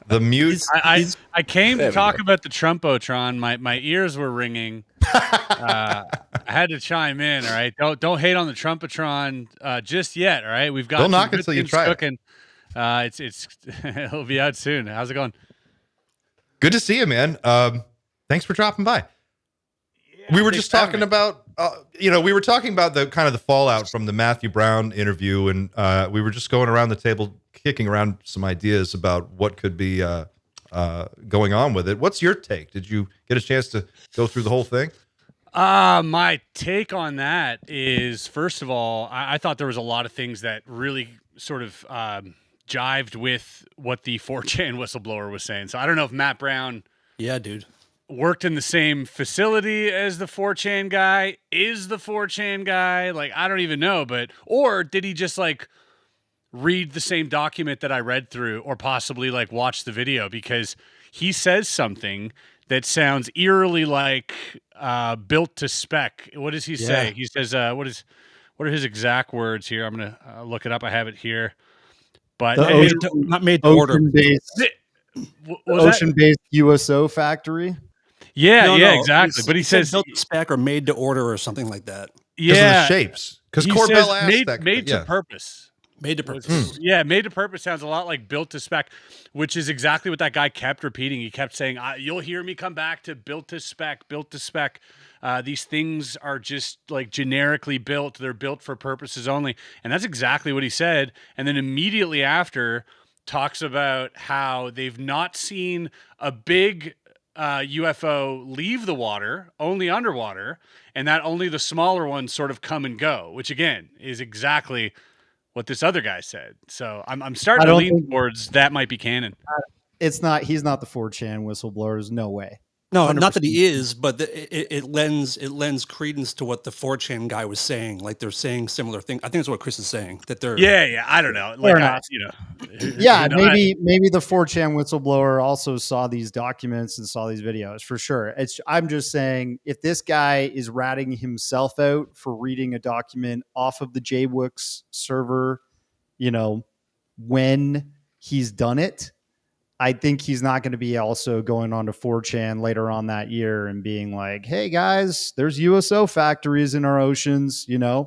The mute. I came There to we talk go. about the Trumpotron. My ears were ringing. I had to chime in. All right, don't hate on the Trumpotron just yet. All right, we've got Don't some knock it good till you things try it. cooking. It's it'll be out soon. How's it going? Good to see you, man. Thanks for dropping by. We were just talking about, we were talking about the kind of the fallout from the Matthew Brown interview, and we were just going around the table, kicking around some ideas about what could be going on with it. What's your take? Did you get a chance to go through the whole thing? My take on that is, first of all, I thought there was a lot of things that really sort of jived with what the 4chan whistleblower was saying. So I don't know if Matt Brown Yeah, dude. worked in the same facility as the 4chan guy, is the 4chan guy, like, I don't even know, or did he just like read the same document that I read through, or possibly like watch the video, because he says something that sounds eerily like built to spec. What does he say? He says, what are his exact words here? I'm going to look it up. I have it here. But Not made to order. Ocean-based USO factory. Yeah, No, exactly. But he says built to spec or made to order or something like that. Because of yeah, the shapes. Because he Corbell says asked that. made to purpose. Made to purpose. Yeah, made to purpose sounds a lot like built to spec, which is exactly what that guy kept repeating. He kept saying, you'll hear me come back to built to spec, built to spec. These things are just like generically built. They're built for purposes only. And that's exactly what he said. And then immediately after talks about how they've not seen a big UFO leave the water, only underwater, and that only the smaller ones sort of come and go, which again is exactly what this other guy said. So I'm starting to lean towards that might be canon. It's not. He's not the 4chan whistleblower. There's no way. No, not that 100%. he is, but it lends credence to what the 4chan guy was saying. Like they're saying similar things. I think that's what Chris is saying. That they're Yeah. I don't know. Fair Like, enough. who Yeah, knows? maybe the 4chan whistleblower also saw these documents and saw these videos for sure. I'm just saying, if this guy is ratting himself out for reading a document off of the JWix server, when he's done it, I think he's not going to be also going on to 4chan later on that year and being like, "Hey guys, there's USO factories in our oceans." Yeah,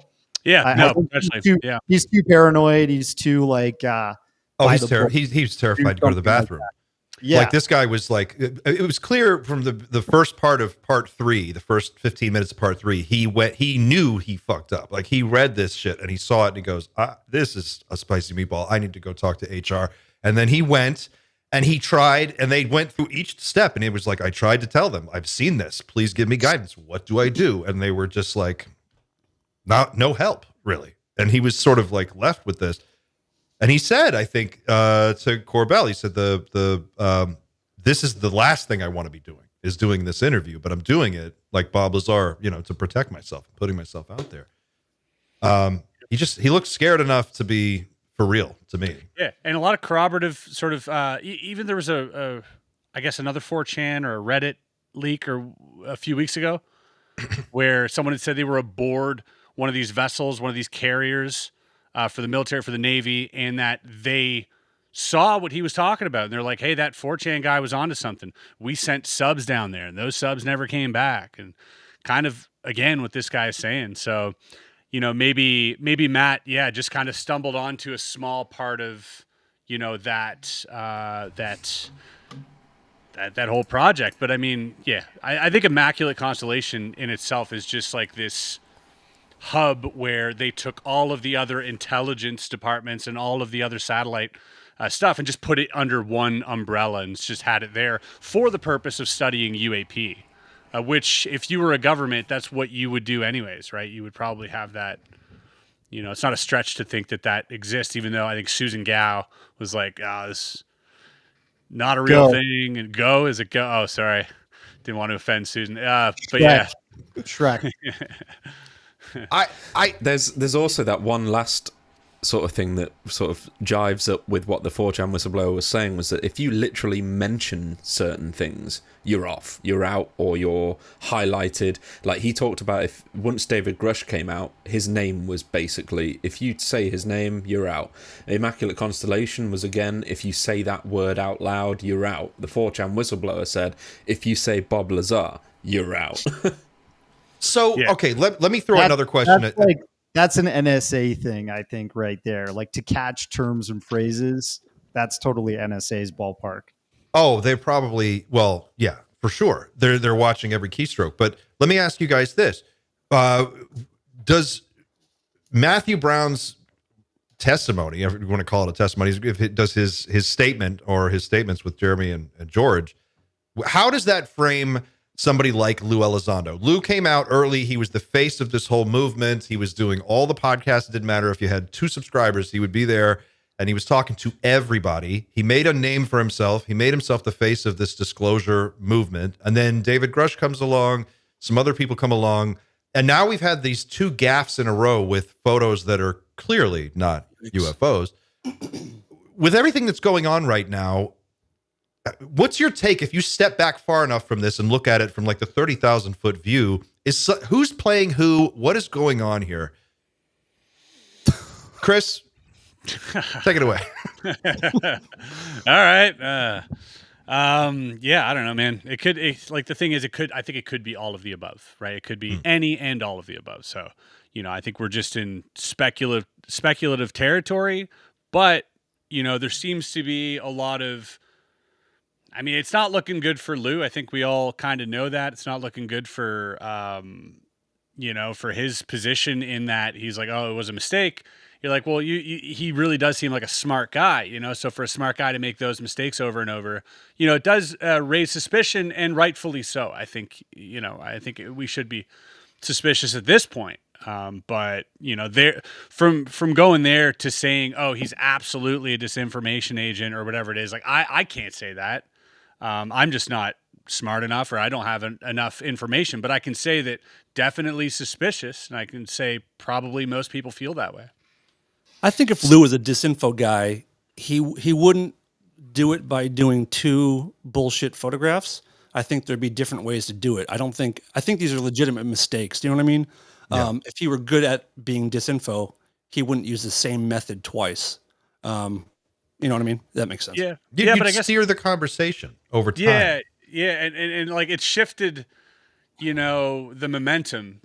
I think especially. Yeah. he's too paranoid. He's too like, Oh, by he's the book. he's terrified to go to the Something like bathroom. yeah, Like this guy was like, it was clear from the first part of part 3, the first 15 minutes of part 3, he knew he fucked up. Like he read this shit and he saw it and he goes, this is a spicy meatball. I need to go talk to HR. And then he went and he tried, and they went through each step, and it was like, I tried to tell them, I've seen this. Please give me guidance. What do I do? And they were just like, no help, really. And he was sort of like left with this. And he said, I think, to Corbell, he said, this is the last thing I want to be doing, is doing this interview, but I'm doing it like Bob Lazar, to protect myself, putting myself out there. He looks scared enough to be for real to me. Yeah, and a lot of corroborative sort of. Even there was I guess another 4chan or a Reddit leak or a few weeks ago, where someone had said they were aboard one of these vessels, one of these carriers, for the military, for the Navy, and that they saw what he was talking about, and they're like, "Hey, that 4chan guy was onto something. We sent subs down there, and those subs never came back." And kind of again what this guy is saying. So. Maybe Matt, just kind of stumbled onto a small part of, that whole project. But I mean, I think Immaculate Constellation in itself is just like this hub where they took all of the other intelligence departments and all of the other satellite stuff and just put it under one umbrella and just had it there for the purpose of studying UAP. Which, if you were a government, that's what you would do anyways, right? You would probably have that. It's not a stretch to think that exists, even though I think Susan Gao was like, this is not a real thing. And Go, is it Go? Oh, sorry. Didn't want to offend Susan. But yeah. Shrek. There's also that one last sort of thing that sort of jives up with what the 4chan whistleblower was saying, was that if you literally mention certain things, you're off, you're out, or you're highlighted. Like he talked about, if once David Grush came out, his name was basically, if you say his name, you're out. Immaculate Constellation was, again, if you say that word out loud, you're out. The 4chan whistleblower said, if you say Bob Lazar, you're out. So, okay, let me throw another question. That's an NSA thing, I think, right there. Like, to catch terms and phrases, that's totally NSA's ballpark. Oh, they probably, well, yeah, for sure. They're watching every keystroke. But let me ask you guys this. Does Matthew Brown's testimony, if you want to call it a testimony, if it does his statement or his statements with Jeremy and George, how does that frame somebody like Lou Elizondo? Lou came out early. He was the face of this whole movement. He was doing all the podcasts. It didn't matter if you had 2 subscribers, he would be there, and he was talking to everybody. He made a name for himself. He made himself the face of this disclosure movement. And then David Grush comes along, some other people come along, and now we've had these 2 gaffes in a row with photos that are clearly not UFOs. With everything that's going on right now, what's your take if you step back far enough from this and look at it from like the 30,000 foot view? Who's playing who? What is going on here? Chris, take it away. All right. I don't know, man. I think it could be all of the above, right? It could be any and all of the above. So, I think we're just in speculative territory, but, there seems to be a lot of, it's not looking good for Lou. I think we all kind of know that. It's not looking good for, for his position, in that he's like, oh, it was a mistake. You're like, well, he really does seem like a smart guy, So for a smart guy to make those mistakes over and over, it does raise suspicion, and rightfully so. I think we should be suspicious at this point. But there, from going there to saying, oh, he's absolutely a disinformation agent or whatever it is, like I can't say that. I'm just not smart enough or I don't have enough information, but I can say that definitely suspicious, and I can say probably most people feel that way. I think if Lou was a disinfo guy, he wouldn't do it by doing 2 bullshit photographs. I think there'd be different ways to do it. I think these are legitimate mistakes. Do you know what I mean? Yeah. If he were good at being disinfo, he wouldn't use the same method twice. You know what I mean? That makes sense. Yeah. You'd but I guess steer the conversation over time. Yeah. And like it shifted, the momentum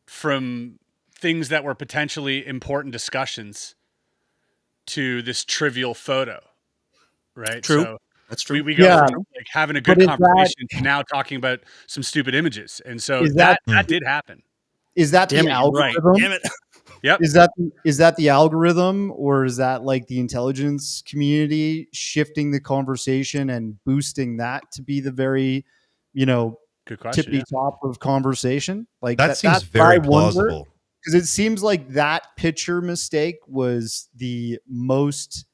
from things that were potentially important discussions to this trivial photo. Right. True. So That's true. we go from like having a good But is conversation to now talking about some stupid images. And so Is that that- did happen. Is that Damn the it, you're right. algorithm? Damn it. Yep. Is that the algorithm, or is that like the intelligence community shifting the conversation and boosting that to be the very, Good question. tippy top of conversation? Like That seems that's very what I wonder, plausible. because it seems like that picture mistake was the most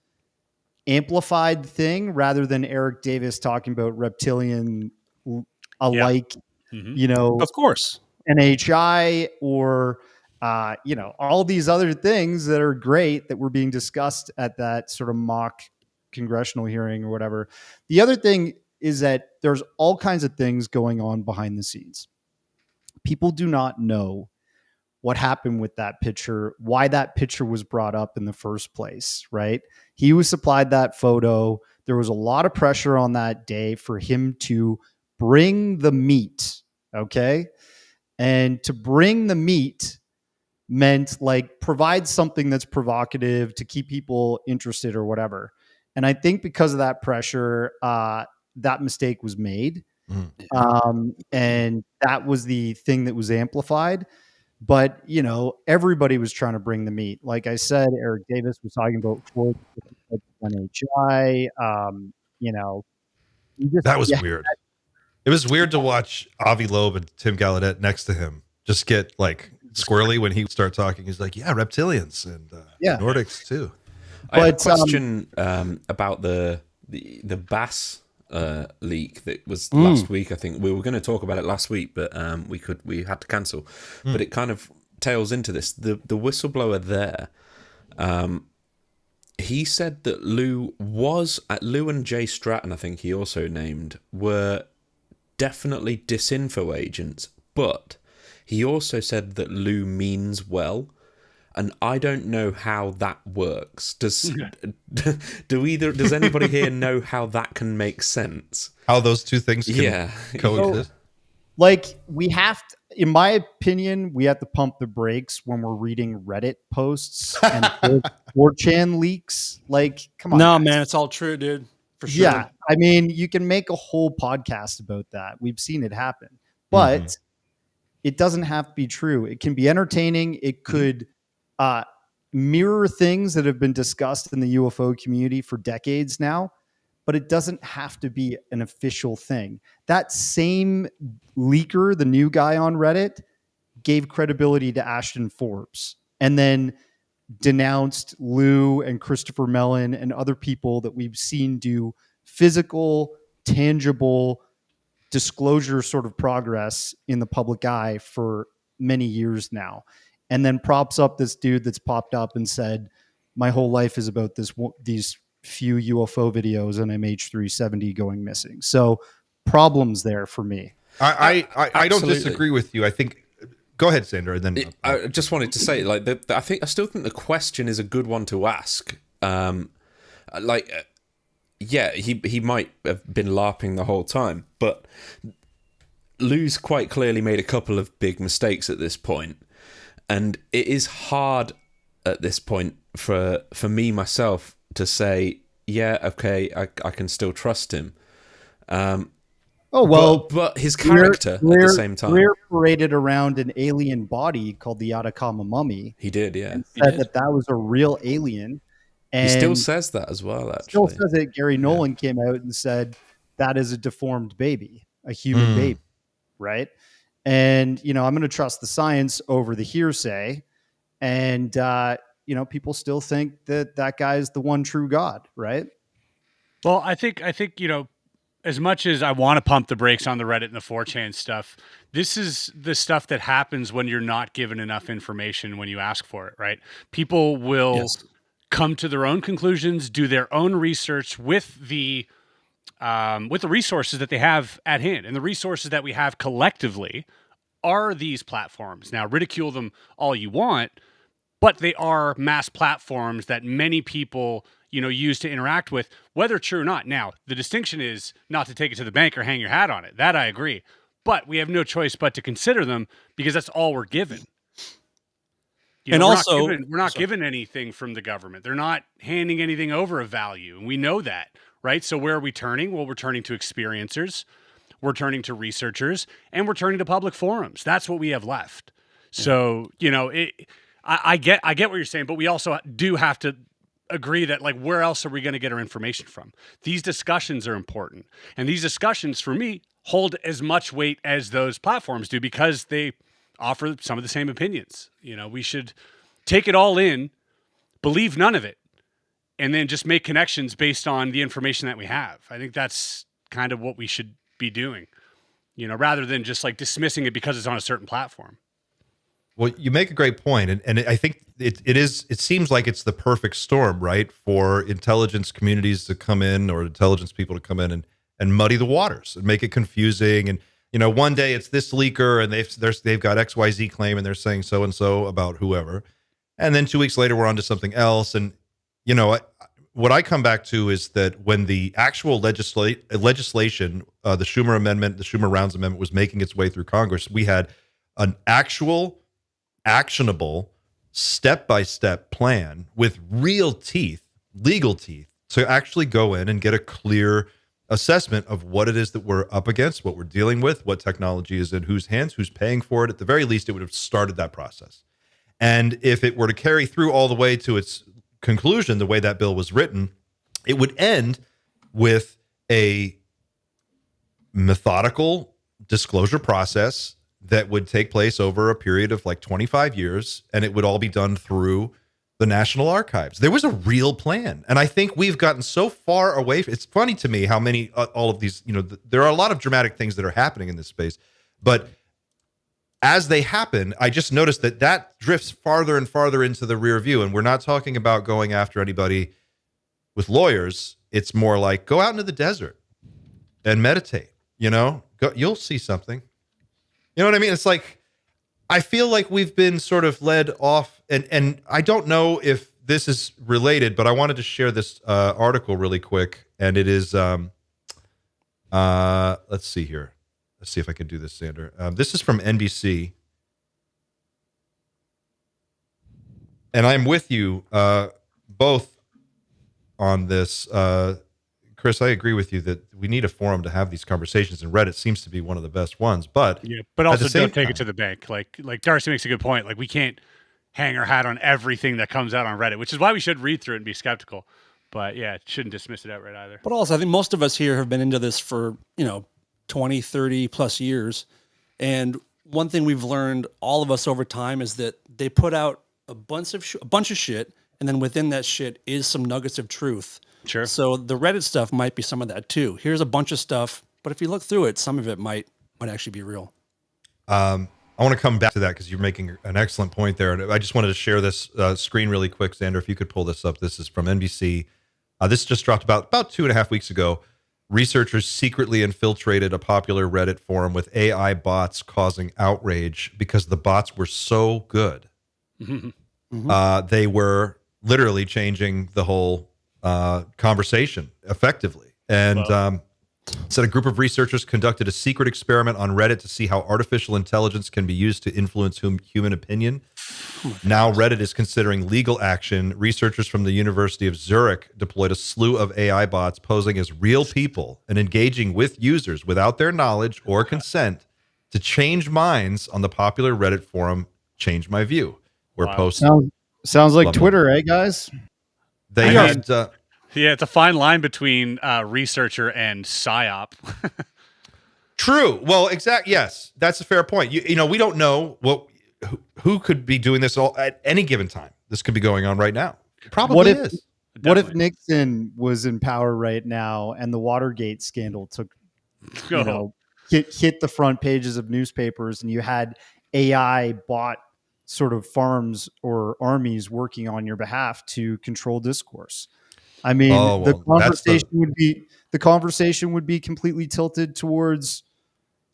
amplified thing, rather than Eric Davis talking about reptilian alike, Mhm. Of course. NHI, or all these other things that are great that were being discussed at that sort of mock congressional hearing or whatever. The other thing is that there's all kinds of things going on behind the scenes. People do not know what happened with that picture, why that picture was brought up in the first place, right? He was supplied that photo. There was a lot of pressure on that day for him to bring the meat, okay? And to bring the meat meant like provide something that's provocative to keep people interested or whatever. And I think because of that pressure, that mistake was made. And that was the thing that was amplified. But, everybody was trying to bring the meat. Like I said, Eric Davis was talking about NHI. That was weird. It was weird to watch Avi Loeb and Tim Gallaudet next to him just get like squirrely when he would start talking. He's like, yeah, reptilians and Nordics too. I have a But, question about the bass leak that was last week. I think we were going to talk about it last week, but we had to cancel. But it kind of tails into this. The whistleblower there, he said that Lou and Jay Stratton, I think he also named, were definitely disinfo agents, but he also said that Lou means well. And I don't know how that works. Does anybody here know how that can make sense? How those two things can coexist? Like we have to, in my opinion, we have to pump the brakes when we're reading Reddit posts and 4chan leaks. Like, come on. No, guys. man, it's all true, dude. For sure. Yeah. I mean, you can make a whole podcast about that. We've seen it happen, but it doesn't have to be true. It can be entertaining. It could mirror things that have been discussed in the UFO community for decades now, but it doesn't have to be an official thing. That same leaker, the new guy on Reddit, gave credibility to Ashton Forbes and then denounced Lou and Christopher Mellon and other people that we've seen do physical, tangible disclosure sort of progress in the public eye for many years now. And then props up this dude that's popped up and said, my whole life is about these few UFO videos and MH370 going missing. So problems there for me. I don't Absolutely. disagree with you. I think. Go ahead, Xander, and then I just wanted to say, like, I still think the question is a good one to ask. He might have been LARPing the whole time, but Lou's quite clearly made a couple of big mistakes at this point. And it is hard at this point for me myself to say, yeah, okay, I can still trust him. But his character at the same time. Weir paraded around an alien body called the Atacama Mummy. He did, yeah. And said that was a real alien. And he still says that as well, actually. Still says it. Gary Nolan came out and said that is a deformed baby, a human baby, right? And, I'm going to trust the science over the hearsay. And, people still think that guy is the one true God, right? Well, I think, as much as I want to pump the brakes on the Reddit and the 4chan stuff, this is the stuff that happens when you're not given enough information when you ask for it, right? People will come to their own conclusions, do their own research with the resources that they have at hand. And the resources that we have collectively are these platforms. Now, ridicule them all you want, but they are mass platforms that many people, use to interact with, whether true or not. Now, the distinction is not to take it to the bank or hang your hat on it. That I agree. But we have no choice but to consider them because that's all we're given. We're not given anything from the government. They're not handing anything over of value. And we know that, right? So where are we turning? Well, we're turning to experiencers, we're turning to researchers, and we're turning to public forums. That's what we have left. So, I get what you're saying, but we also do have to agree that, like, where else are we going to get our information from? These discussions are important. And these discussions, for me, hold as much weight as those platforms do because they offer some of the same opinions. We should take it all in, believe none of it, and then just make connections based on the information that we have. I think that's kind of what we should be doing, rather than just like dismissing it because it's on a certain platform. Well, you make a great point, and I think it seems like it's the perfect storm, right, for intelligence communities to come in, or intelligence people to come in and muddy the waters and make it confusing. And one day it's this leaker, and they've got XYZ claim, and they're saying so and so about whoever, and then 2 weeks later we're on to something else. And what I come back to is that when the actual legislation, the Schumer amendment, the Schumer Rounds amendment, was making its way through Congress, we had an actual, actionable, step-by-step plan with real teeth, legal teeth, to actually go in and get a clear assessment of what it is that we're up against, what we're dealing with, what technology is in whose hands, who's paying for it. At the very least, it would have started that process. And if it were to carry through all the way to its conclusion, the way that bill was written, it would end with a methodical disclosure process that would take place over a period of like 25 years, and it would all be done through the National Archives. There was a real plan. And I think we've gotten so far away. It's funny to me how many, all of these, there are a lot of dramatic things that are happening in this space, but as they happen, I just noticed that drifts farther and farther into the rear view. And we're not talking about going after anybody with lawyers. It's more like go out into the desert and meditate, you'll see something. You know what I mean? It's like, I feel like we've been sort of led off, and I don't know if this is related, but I wanted to share this article really quick. And it is, let's see here. Let's see if I can do this, Xander. This is from NBC. And I'm with you both on this. Chris, I agree with you that we need a forum to have these conversations, and Reddit seems to be one of the best ones. But also don't take it to the bank. Like Darcy makes a good point. Like, we can't hang our hat on everything that comes out on Reddit, which is why we should read through it and be skeptical. But yeah, shouldn't dismiss it outright either. But also, I think most of us here have been into this for 20, 30 plus years, and one thing we've learned, all of us over time, is that they put out a bunch of shit, and then within that shit is some nuggets of truth. Sure. So the Reddit stuff might be some of that too. Here's a bunch of stuff, but if you look through it, some of it might actually be real. I want to come back to that because you're making an excellent point there. And I just wanted to share this screen really quick, Xander, if you could pull this up. This is from NBC. This just dropped about 2.5 weeks ago. Researchers secretly infiltrated a popular Reddit forum with AI bots causing outrage because the bots were so good. Mm-hmm. They were literally changing the whole conversation effectively. And said a group of researchers conducted a secret experiment on Reddit to see how artificial intelligence can be used to influence human opinion. Now Reddit is considering legal action. Researchers from the University of Zurich deployed a slew of AI bots posing as real people and engaging with users without their knowledge or consent to change minds on the popular Reddit forum Change My View, where posts sounds like Twitter, eh, guys? They had yeah, it's a fine line between researcher and psyop. True. Well, yes, that's a fair point. You know, we don't know who could be doing this all at any given time. This could be going on right now. It probably is. What if Definitely. Nixon was in power right now and the Watergate scandal took, you Oh, know, hit the front pages of newspapers, and you had AI bot sort of farms or armies working on your behalf to control discourse? I mean, Oh, well, that's the conversation would be completely tilted towards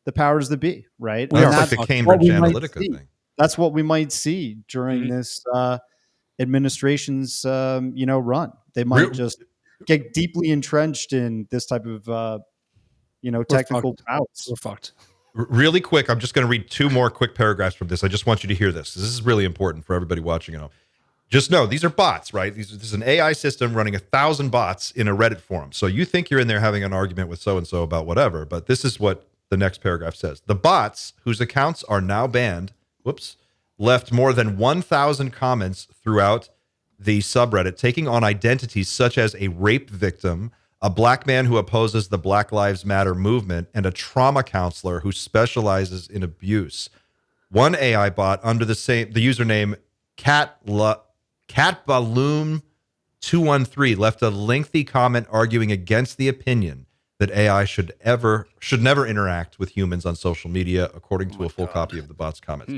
the powers that be, right? We And are like the that's fucked. what Cambridge we might Analytica see. thing. That's what we might see during Mhm. this administration's run. They might Real- just get deeply entrenched in this type of technical fucked. prowess. We're fucked. Really quick, I'm just going to read 2 more quick paragraphs from this. I just want you to hear this. This is really important for everybody watching at home. Just know these are bots, right? This is an AI system running 1,000 bots in a Reddit forum. So you think you're in there having an argument with so-and-so about whatever, but this is what the next paragraph says. The bots, whose accounts are now banned, left more than 1,000 comments throughout the subreddit, taking on identities such as a rape victim, a black man who opposes the Black Lives Matter movement, and a trauma counselor who specializes in abuse. One AI bot under the username CatBalloon213 left a lengthy comment arguing against the opinion that AI should never interact with humans on social media, according to a full copy of the bot's comments.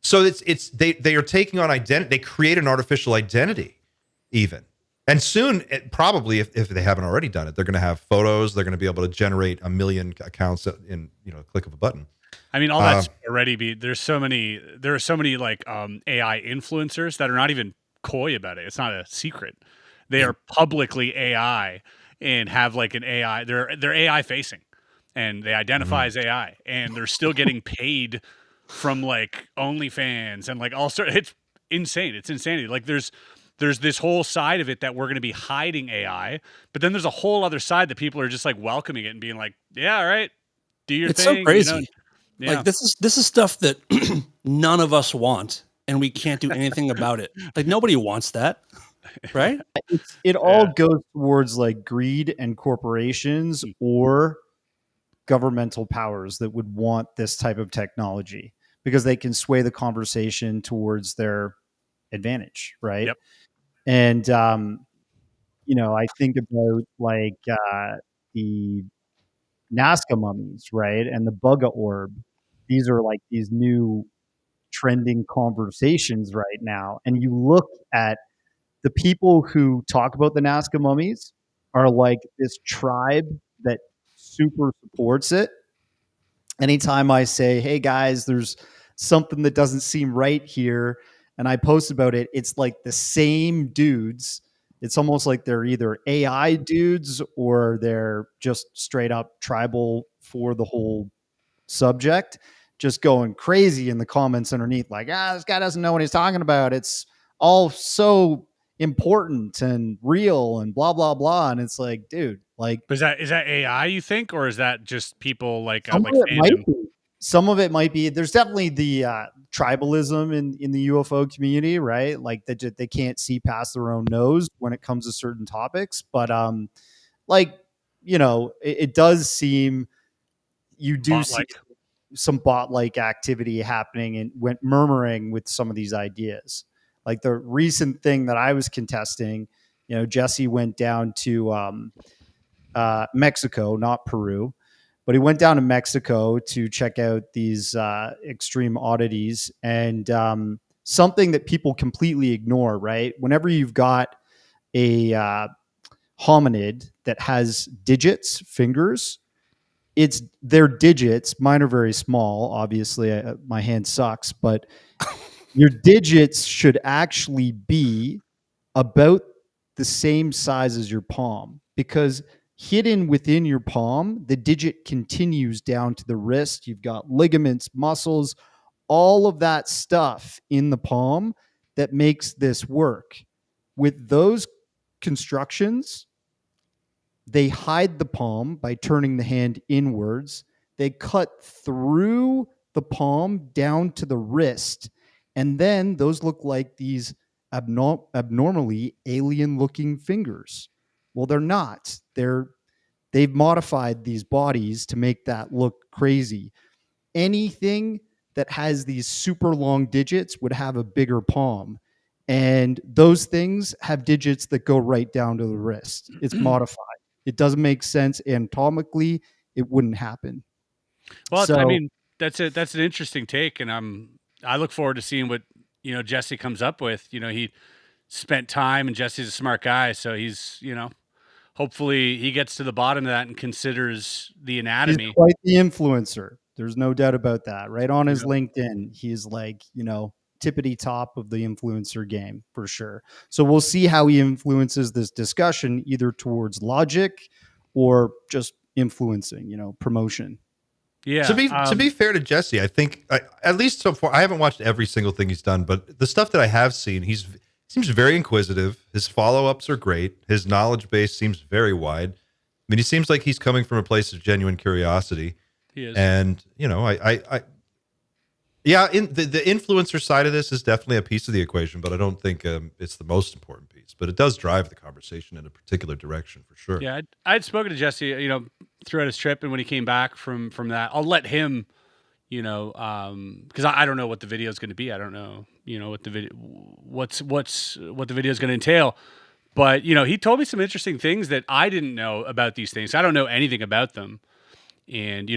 So they are taking on identity. They create an artificial identity, even. And soon, probably, if they haven't already done it, they're going to have photos. They're going to be able to generate 1 million accounts in a click of a button. I mean, all that's already there are so many like AI influencers that are not even coy about it. It's not a secret. They are publicly AI and have like an AI. They're AI facing, and they identify as AI, and they're still getting paid from like OnlyFans and like all sorts. It's insane. It's insanity. Like there's this whole side of it that we're going to be hiding AI, but then there's a whole other side that people are just like welcoming it and being like, yeah, all right, do your It's thing. so crazy. You know? Yeah. Like this is stuff that none of us want, and we can't do anything about it. Like nobody wants that, right? It all goes towards like greed and corporations or governmental powers that would want this type of technology because they can sway the conversation towards their advantage, right? Yep. And I think about like the Nazca mummies, right? And the Bugga orb. These are like these new trending conversations right now. And you look at the people who talk about the Nazca mummies are like this tribe that super supports it. Anytime I say, hey guys, there's something that doesn't seem right here, and I post about it, it's like the same dudes. It's almost like they're either AI dudes or they're just straight up tribal for the whole subject, just going crazy in the comments underneath, like, this guy doesn't know what he's talking about. It's all so important and real and blah, blah, blah. And it's like, dude, like, But is that AI you think, or is that just people like some like of it might fandom? be. Some of it might be. There's definitely the tribalism in the UFO community, right? Like they can't see past their own nose when it comes to certain topics. But it does seem you do see Bot-like. some bot-like activity happening and went murmuring with some of these ideas. Like the recent thing that I was contesting, Jesse went down to Mexico, not Peru, but he went down to Mexico to check out these extreme oddities and something that people completely ignore, right? Whenever you've got a hominid that has digits, fingers, it's their digits. Mine are very small. Obviously, my hand sucks, but your digits should actually be about the same size as your palm, because hidden within your palm, the digit continues down to the wrist. You've got ligaments, muscles, all of that stuff in the palm that makes this work. With those constructions, they hide the palm by turning the hand inwards. They cut through the palm down to the wrist. And then those look like these abnormally alien-looking fingers. Well, they're not. They've modified these bodies to make that look crazy. Anything that has these super long digits would have a bigger palm. And those things have digits that go right down to the wrist. It's modified. It doesn't make sense anatomically. It wouldn't happen. Well, So, I mean, that's an interesting take, and I look forward to seeing what Jesse comes up with. He spent time, and Jesse's a smart guy, so he's hopefully he gets to the bottom of that and considers the anatomy. he's quite the influencer. There's no doubt about that. Right on his LinkedIn, he's like, tippity top of the influencer game for sure. So we'll see how he influences this discussion, either towards logic or just influencing, promotion. Yeah. To be fair to Jesse, I think at least so far, I haven't watched every single thing he's done, but the stuff that I have seen, he seems very inquisitive. His follow-ups are great. His knowledge base seems very wide. I mean, he seems like he's coming from a place of genuine curiosity. He is. And the influencer side of this is definitely a piece of the equation, but I don't think it's the most important piece. But it does drive the conversation in a particular direction for sure. Yeah, I'd spoken to Jesse, throughout his trip, and when he came back from that, I'll let him, because I don't know what the video is going to be. I don't know, what the video, what the video is going to entail. But he told me some interesting things that I didn't know about these things. I don't know anything about them, and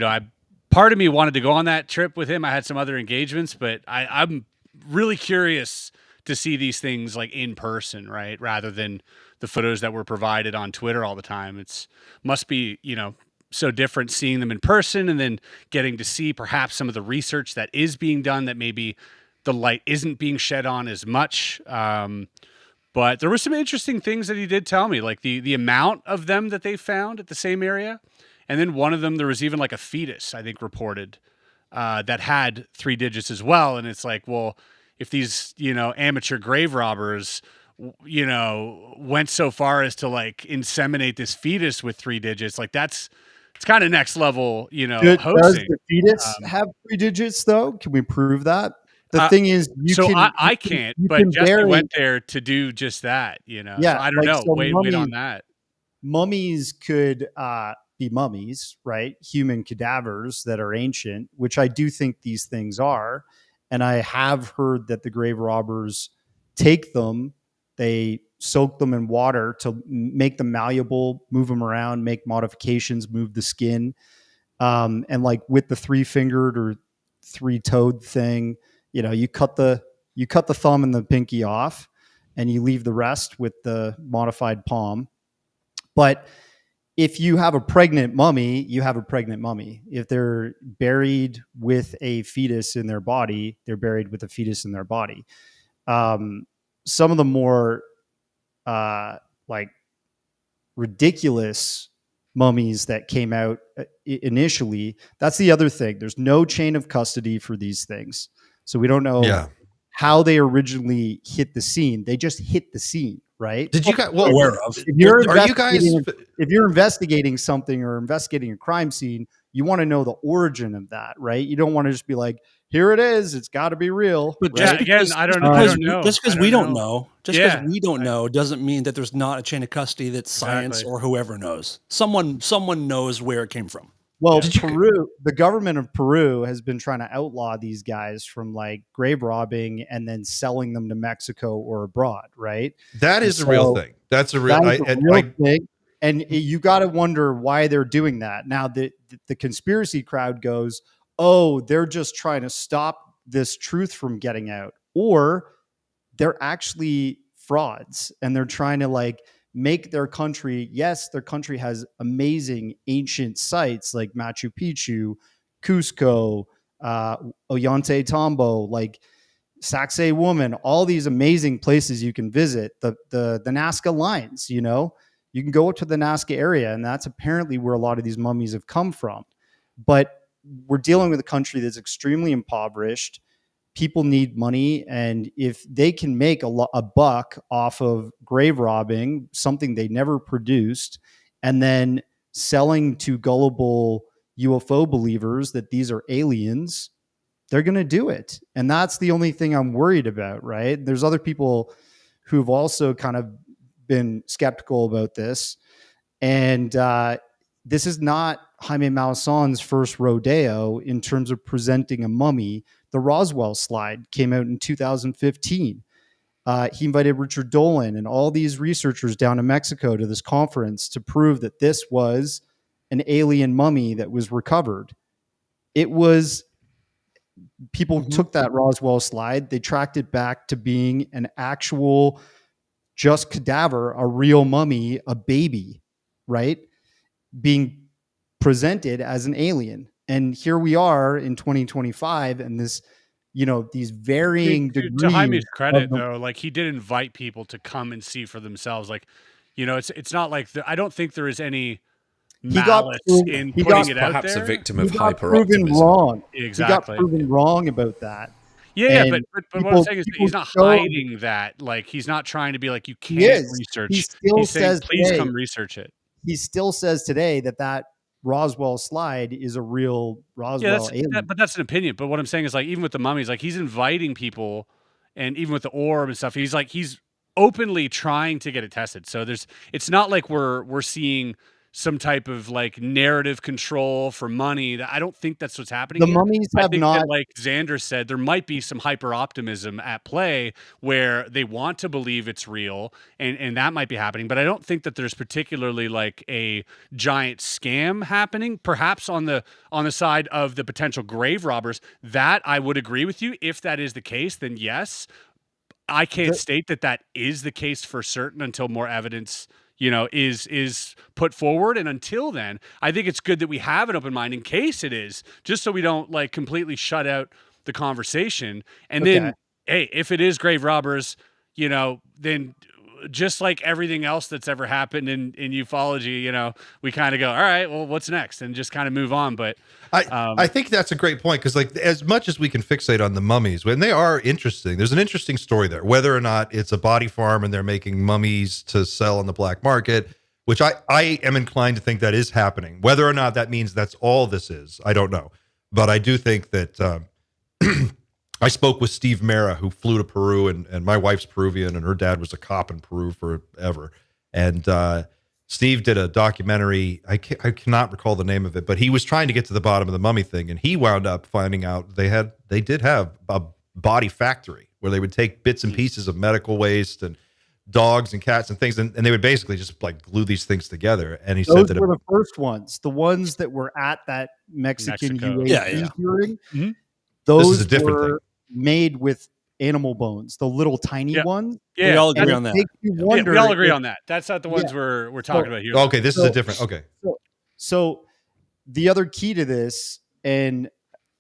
part of me wanted to go on that trip with him. I had some other engagements, but I'm really curious to see these things like in person, right? Rather than the photos that were provided on Twitter all the time. It's must be, so different seeing them in person and then getting to see perhaps some of the research that is being done that maybe the light isn't being shed on as much. But there were some interesting things that he did tell me, like the amount of them that they found at the same area. And then one of them, there was even like a fetus, I think, reported that had 3 digits as well. And it's like, well, if these, amateur grave robbers, went so far as to like inseminate this fetus with 3 digits, like it's kind of next level, Does hosting. the fetus have 3 digits though? Can we prove that? The thing is, I can't, but Jesse went there to do just that, Yeah, so I don't know. So wait on that. Mummies could be mummies, right? Human cadavers that are ancient, which I do think these things are. And I have heard that the grave robbers take them, they soak them in water to make them malleable, move them around, make modifications, move the skin. And like with the 3-fingered or 3-toed thing, you cut the thumb and the pinky off and you leave the rest with the modified palm. But if you have a pregnant mummy, you have a pregnant mummy. If they're buried with a fetus in their body, they're buried with a fetus in their body. Some of the more like ridiculous mummies that came out initially, that's the other thing. There's no chain of custody for these things. So we don't know how they originally hit the scene. They just hit the scene. Right? Did you guys? Well, if you're investigating something or investigating a crime scene, you want to know the origin of that, right? You don't want to just be like, "Here it is. It's got to be real." But right? I don't know. Just because we don't know, we don't know, doesn't mean that there's not a chain of custody that science or whoever knows. Someone knows where it came from. Well, the government of Peru has been trying to outlaw these guys from like grave robbing and then selling them to Mexico or abroad, right? That is a real thing. That's a real thing. And you got to wonder why they're doing that. Now, the conspiracy crowd goes, oh, they're just trying to stop this truth from getting out. Or they're actually frauds and they're trying to like make their country, yes, their country has amazing ancient sites like Machu Picchu, Cusco, Ollantaytambo, like Sacsay Woman, all these amazing places you can visit. The Nazca lines, you can go to the Nazca area, and that's apparently where a lot of these mummies have come from. But we're dealing with a country that's extremely impoverished. People need money, and if they can make a buck off of grave robbing, something they never produced, and then selling to gullible UFO believers that these are aliens, they're going to do it. And that's the only thing I'm worried about, right? There's other people who've also kind of been skeptical about this. And this is not Jaime Maussan's first rodeo in terms of presenting a mummy. The Roswell slide came out in 2015. He invited Richard Dolan and all these researchers down to Mexico to this conference to prove that this was an alien mummy that was recovered. It was, people took that Roswell slide, they tracked it back to being an actual just cadaver, a real mummy, a baby, right? Being presented as an alien. And here we are in 2025, and this, these varying degrees. To Jaime's credit, though, like, he did invite people to come and see for themselves. Like, it's not like I don't think there is any malice in putting it out perhaps there. a victim of proven hyper-optimism. wrong. Exactly. He got proven wrong about that. Yeah, And but what I'm saying is that he's not hiding that. Like, he's not trying to be like, you can't research. He still He's saying, says please today, come research it. He still says today that Roswell slide is a real Roswell alien. But that's an opinion. But what I'm saying is, like, even with the mummies, like, he's inviting people, and even with the orb and stuff, he's openly trying to get it tested. So it's not like we're seeing some type of like narrative control for money. I don't think that's what's happening. The here. mummies I have think not, that, like Xander said, there might be some hyper optimism at play where they want to believe it's real, and that might be happening. But I don't think that there's particularly like a giant scam happening. Perhaps on the side of the potential grave robbers, that I would agree with you. If that is the case, then yes. I can't state that is the case for certain until more evidence is put forward. And until then, I think it's good that we have an open mind in case it is, just so we don't like completely shut out the conversation. And then, hey, if it is grave robbers, then just like everything else that's ever happened in ufology, we kind of go, all right, well, what's next? And just kind of move on. But I think that's a great point, because like, as much as we can fixate on the mummies, when they are interesting, there's an interesting story there, whether or not it's a body farm and they're making mummies to sell on the black market, which I am inclined to think that is happening. Whether or not that means that's all this is, I don't know. But I do think that I spoke with Steve Mera, who flew to Peru, and my wife's Peruvian, and her dad was a cop in Peru forever. And Steve did a documentary. I cannot recall the name of it, but he was trying to get to the bottom of the mummy thing, and he wound up finding out they did have a body factory where they would take bits and pieces of medical waste and dogs and cats and things, and they would basically just like glue these things together. And he said that those were the first ones, the ones that were at that Mexican UAP hearing. Mm-hmm. Those this is a different were thing. Made with animal bones, the little tiny ones. Yeah, we all agree on that. We all agree on that. That's not the ones we're talking about here. Okay, this is a different. Okay. So the other key to this, and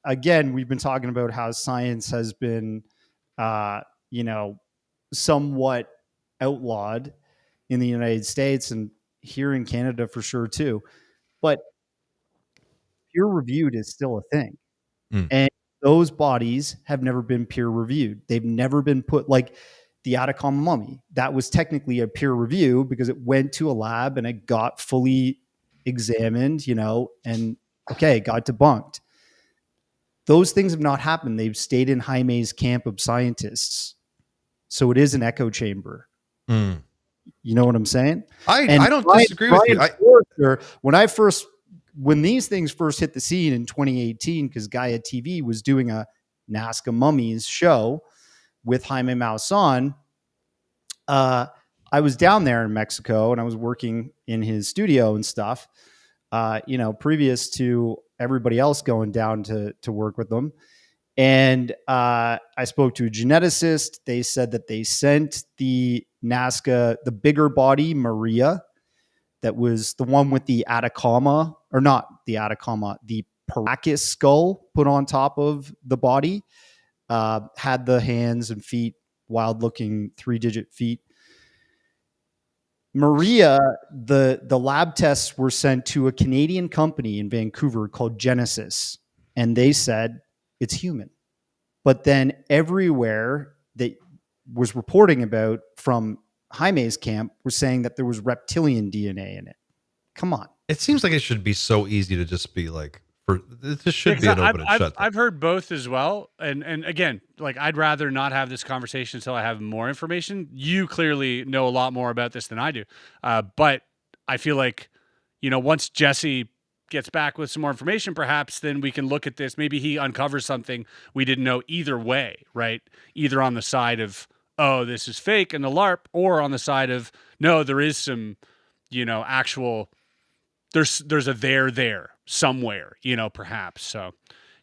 again, we've been talking about how science has been, somewhat outlawed in the United States and here in Canada for sure too. But peer reviewed is still a thing. And those bodies have never been peer reviewed. They've never been put, like the Atacama mummy. That was technically a peer review because it went to a lab and it got fully examined, and got debunked. Those things have not happened. They've stayed in Jaime's camp of scientists. So it is an echo chamber. You know what I'm saying? I don't disagree with you. When these things first hit the scene in 2018, because Gaia TV was doing a Nazca Mummies show with Jaime Maussan, I was down there in Mexico and I was working in his studio and stuff, previous to everybody else going down to work with them. And I spoke to a geneticist. They said that they sent the Nazca, the bigger body, Maria, that was the one with the Atacama, or not the Atacama, the Paracas skull put on top of the body, had the hands and feet, wild looking 3-digit feet. Maria, the lab tests were sent to a Canadian company in Vancouver called Genesis, and they said it's human. But then everywhere that was reporting about from Jaime's camp was saying that there was reptilian DNA in it. Come on. It seems like it should be so easy to just be like, this should be an open and shut. I've heard both as well. And again, like, I'd rather not have this conversation until I have more information. You clearly know a lot more about this than I do. But I feel like, once Jesse gets back with some more information, perhaps then we can look at this. Maybe he uncovers something we didn't know either way, right? Either on the side of oh, this is fake and the LARP, or on the side of, no, there is some, actual, there's a there somewhere, perhaps. So,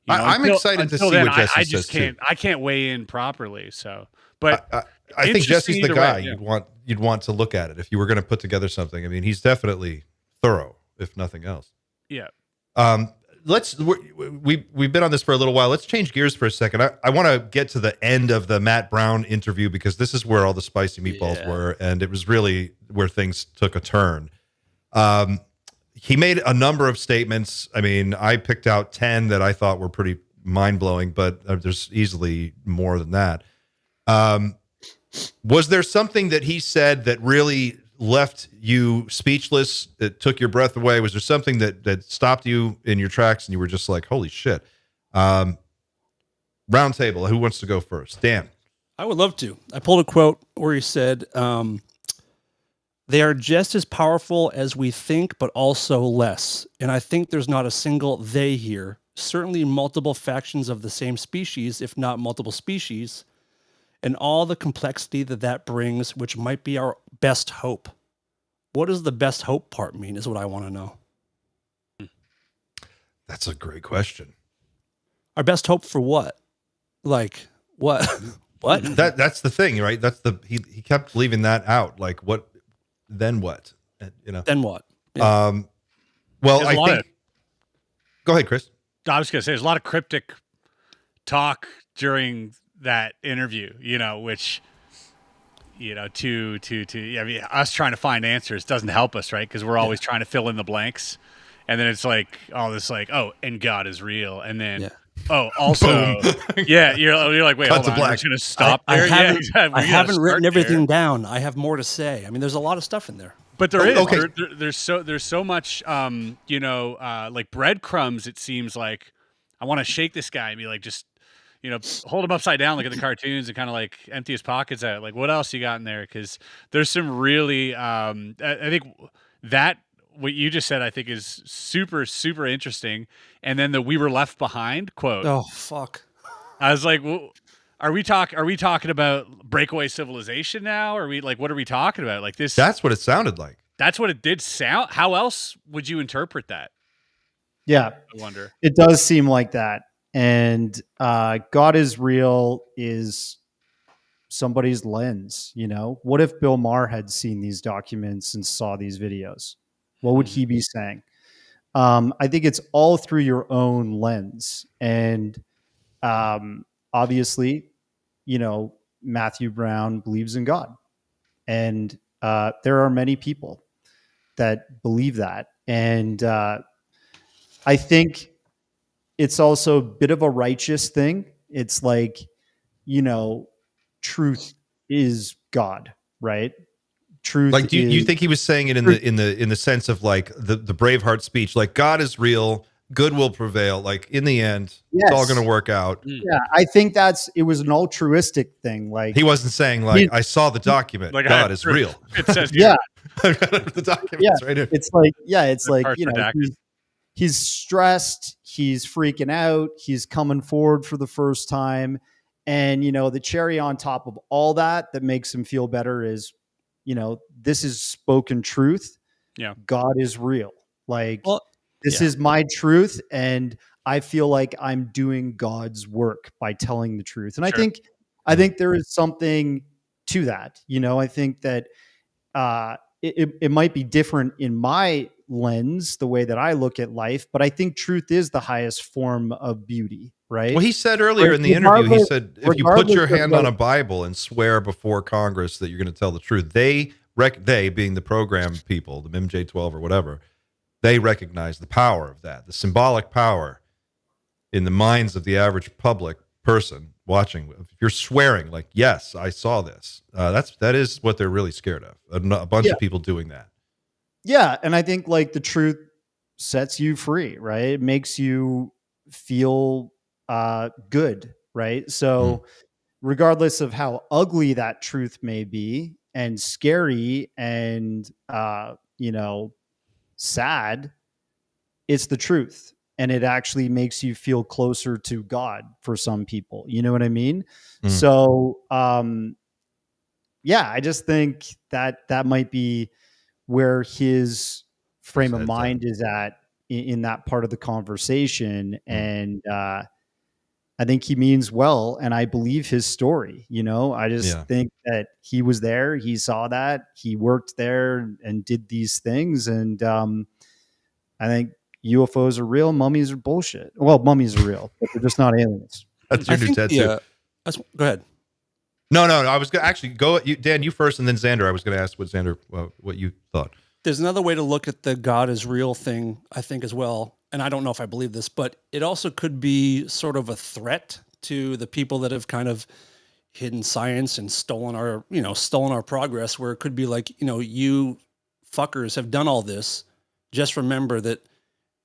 I'm excited to see then, what Jesse I says just too. I can't weigh in properly. So, but I think Jesse's the either guy way, you'd want to look at it if you were going to put together something. I mean, he's definitely thorough, if nothing else. Yeah. We've been on this for a little while. Let's change gears for a second. I want to get to the end of the Matt Brown interview because this is where all the spicy meatballs were, and it was really where things took a turn. He made a number of statements. I mean, I picked out 10 that I thought were pretty mind-blowing, but there's easily more than that. Was there something that he said that really left you speechless, that took your breath away? Was there something that stopped you in your tracks and you were just like, holy shit? Round table, who wants to go first? Dan. I would love to. I pulled a quote where he said, they are just as powerful as we think, but also less. And I think there's not a single they here. Certainly multiple factions of the same species, if not multiple species, and all the complexity that brings, which might be our best hope. What does the best hope part mean is what I want to know. That's a great question. Our best hope for what? Like, what? What? That's the thing, right? He kept leaving that out. Like, what? Then what? Then what? Yeah. Well, I think. Go ahead, Chris. I was going to say there's a lot of cryptic talk during that interview, which, I mean, us trying to find answers doesn't help us, right? Because we're always trying to fill in the blanks, and then it's like all this, like, oh, and God is real, and then oh, also, you're like, wait, hold on, I'm just going to stop there. I haven't written everything down. I have more to say. I mean, there's a lot of stuff in there. But there is. Okay. There's so much, like breadcrumbs. It seems like I want to shake this guy and be like, just, hold him upside down, like in the cartoons, and kind of like empty his pockets out. Like, what else you got in there? Because there's some really, I think that what you just said, I think is super, super interesting. And then the "we were left behind" quote. Oh, fuck. I was like, well, Are we talking about breakaway civilization now? Or are we like, what are we talking about? Like this? That's what it sounded like. That's what it did sound. How else would you interpret that? Yeah, I wonder. It does seem like that. And God is real is somebody's lens. What if Bill Maher had seen these documents and saw these videos? What would he be saying? I think it's all through your own lens. And obviously, Matthew Brown believes in God. And there are many people that believe that. And I think it's also a bit of a righteous thing. It's like, truth is God, right? Truth. Like, do you think he was saying it in the sense of like the Braveheart speech, like God is real, good will prevail. Like in the end, it's all going to work out. Yeah, I think it was an altruistic thing. Like he wasn't saying like I saw the document, like, God is real. It says the documents right here. It's like he's stressed, he's freaking out, he's coming forward for the first time, and the cherry on top of all that makes him feel better is, this is spoken truth. Yeah, God is real. Like. Well, this is my truth, and I feel like I'm doing God's work by telling the truth. And sure. I think there is something to that. I think that it might be different in my lens, the way that I look at life, but I think truth is the highest form of beauty, right? Well, he said earlier in the interview, he said, if you put your hand on a Bible and swear before Congress that you're going to tell the truth, they being the program people, the MJ12 or whatever, they recognize the power of that, the symbolic power in the minds of the average public person watching. If you're swearing like, yes, I saw this, that is what they're really scared of. A bunch of people doing that. Yeah. And I think like the truth sets you free, right? It makes you feel good, right? So regardless of how ugly that truth may be and scary and, sad, it's the truth, and it actually makes you feel closer to God for some people. You know what I mean? So yeah, I just think that might be where his frame of head's mind is at in that part of the conversation. And I think he means well, and I believe his story. I just think that he was there, he saw that, he worked there and did these things. And I think UFOs are real, mummies are bullshit. Well, mummies are real, but they're just not aliens. That's your new tattoo. Go ahead. No. I was going to actually go, Dan, you first, and then Xander. I was going to ask what Xander, what you thought. There's another way to look at the God is real thing, I think, as well. And I don't know if I believe this, but it also could be sort of a threat to the people that have kind of hidden science and stolen our progress, where it could be like, you fuckers have done all this. Just remember that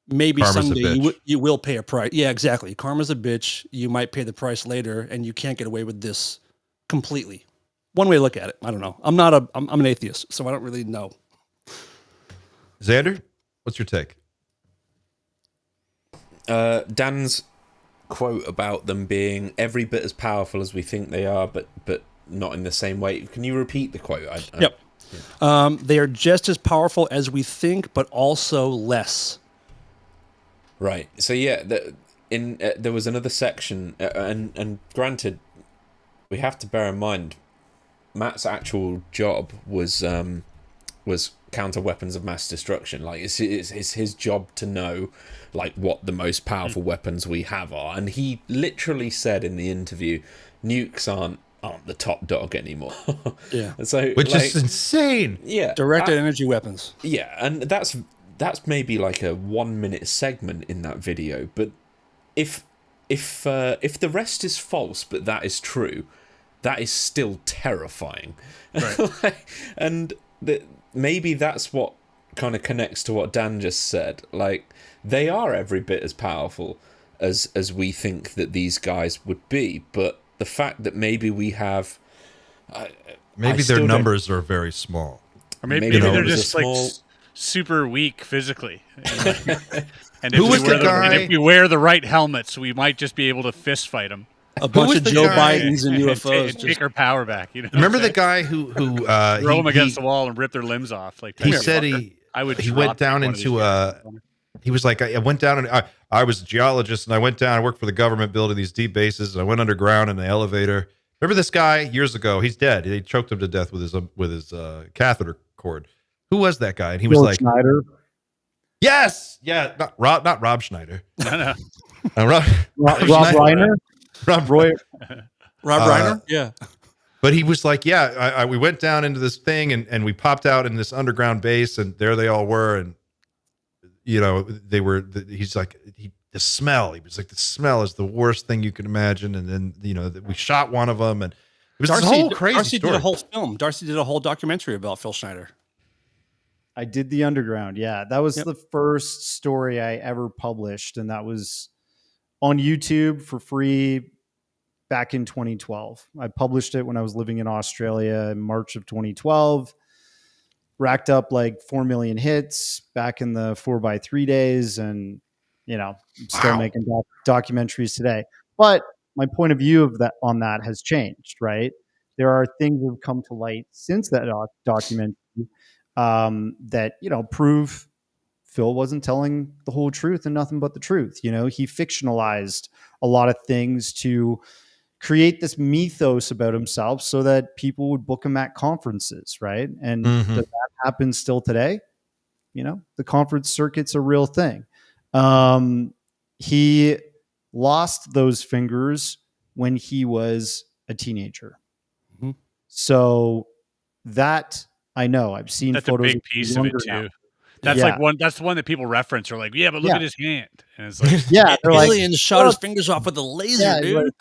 maybe Karma's someday you will pay a price. Yeah, exactly. Karma's a bitch. You might pay the price later, and you can't get away with this completely. One way to look at it. I don't know. I'm an atheist, so I don't really know. Xander, what's your take? Dan's quote about them being every bit as powerful as we think they are, but not in the same way. Can you repeat the quote? Yep. They are just as powerful as we think, but also less. Right. So yeah, there was another section, and granted, we have to bear in mind, Matt's actual job was counter weapons of mass destruction. Like it's his job to know like what the most powerful weapons we have are, and he literally said in the interview, nukes aren't the top dog anymore. Yeah. So Which is insane. Yeah. Directed energy weapons. Yeah, and that's maybe like a 1 minute segment in that video, but if the rest is false but that is true, that is still terrifying. Right. And maybe that's what kind of connects to what Dan just said. Like, they are every bit as powerful as we think that these guys would be, but the fact that maybe we have maybe their numbers are very small, or maybe they're just like super weak physically. And if we wear the right helmets, we might just be able to fist fight them. A bunch of Joe Bidens and UFOs and take our power back. Remember the guy who throw them against the wall and rip their limbs off? Like he said, he went down into he was like, I went down and I was a geologist and I went down. I worked for the government building these deep bases, and I went underground in the elevator. Remember this guy years ago? He's dead. They choked him to death with his catheter cord. Who was that guy? And he was like, Schneider. Yes, yeah, not Rob Schneider. No. Rob Reiner. Rob Reiner? Yeah. But he was like, yeah, we went down into this thing and we popped out in this underground base, and there they all were. And, they were, he's like, the smell. He was like, the smell is the worst thing you can imagine. And then, we shot one of them, and it was this whole crazy Darcy story. did a whole film. Darcy did a whole documentary about Phil Schneider. I did the Underground. Yeah, that was the first story I ever published, and that was on YouTube for free back in 2012. I published it when I was living in Australia in March of 2012. Racked up like 4 million hits back in the 4x3 days, and still making documentaries today. But my point of view of that has changed. Right, there are things that have come to light since that documentary that prove Phil wasn't telling the whole truth and nothing but the truth. He fictionalized a lot of things to create this mythos about himself so that people would book him at conferences, right? And does that happen still today? The conference circuit's a real thing. He lost those fingers when he was a teenager. Mm-hmm. So that I know. I've seen that's photos. That's a big piece of it too. Now. That's that's the one that people reference. Are like, yeah, but look at his hand. And it's like, aliens shot his fingers off with a laser, dude.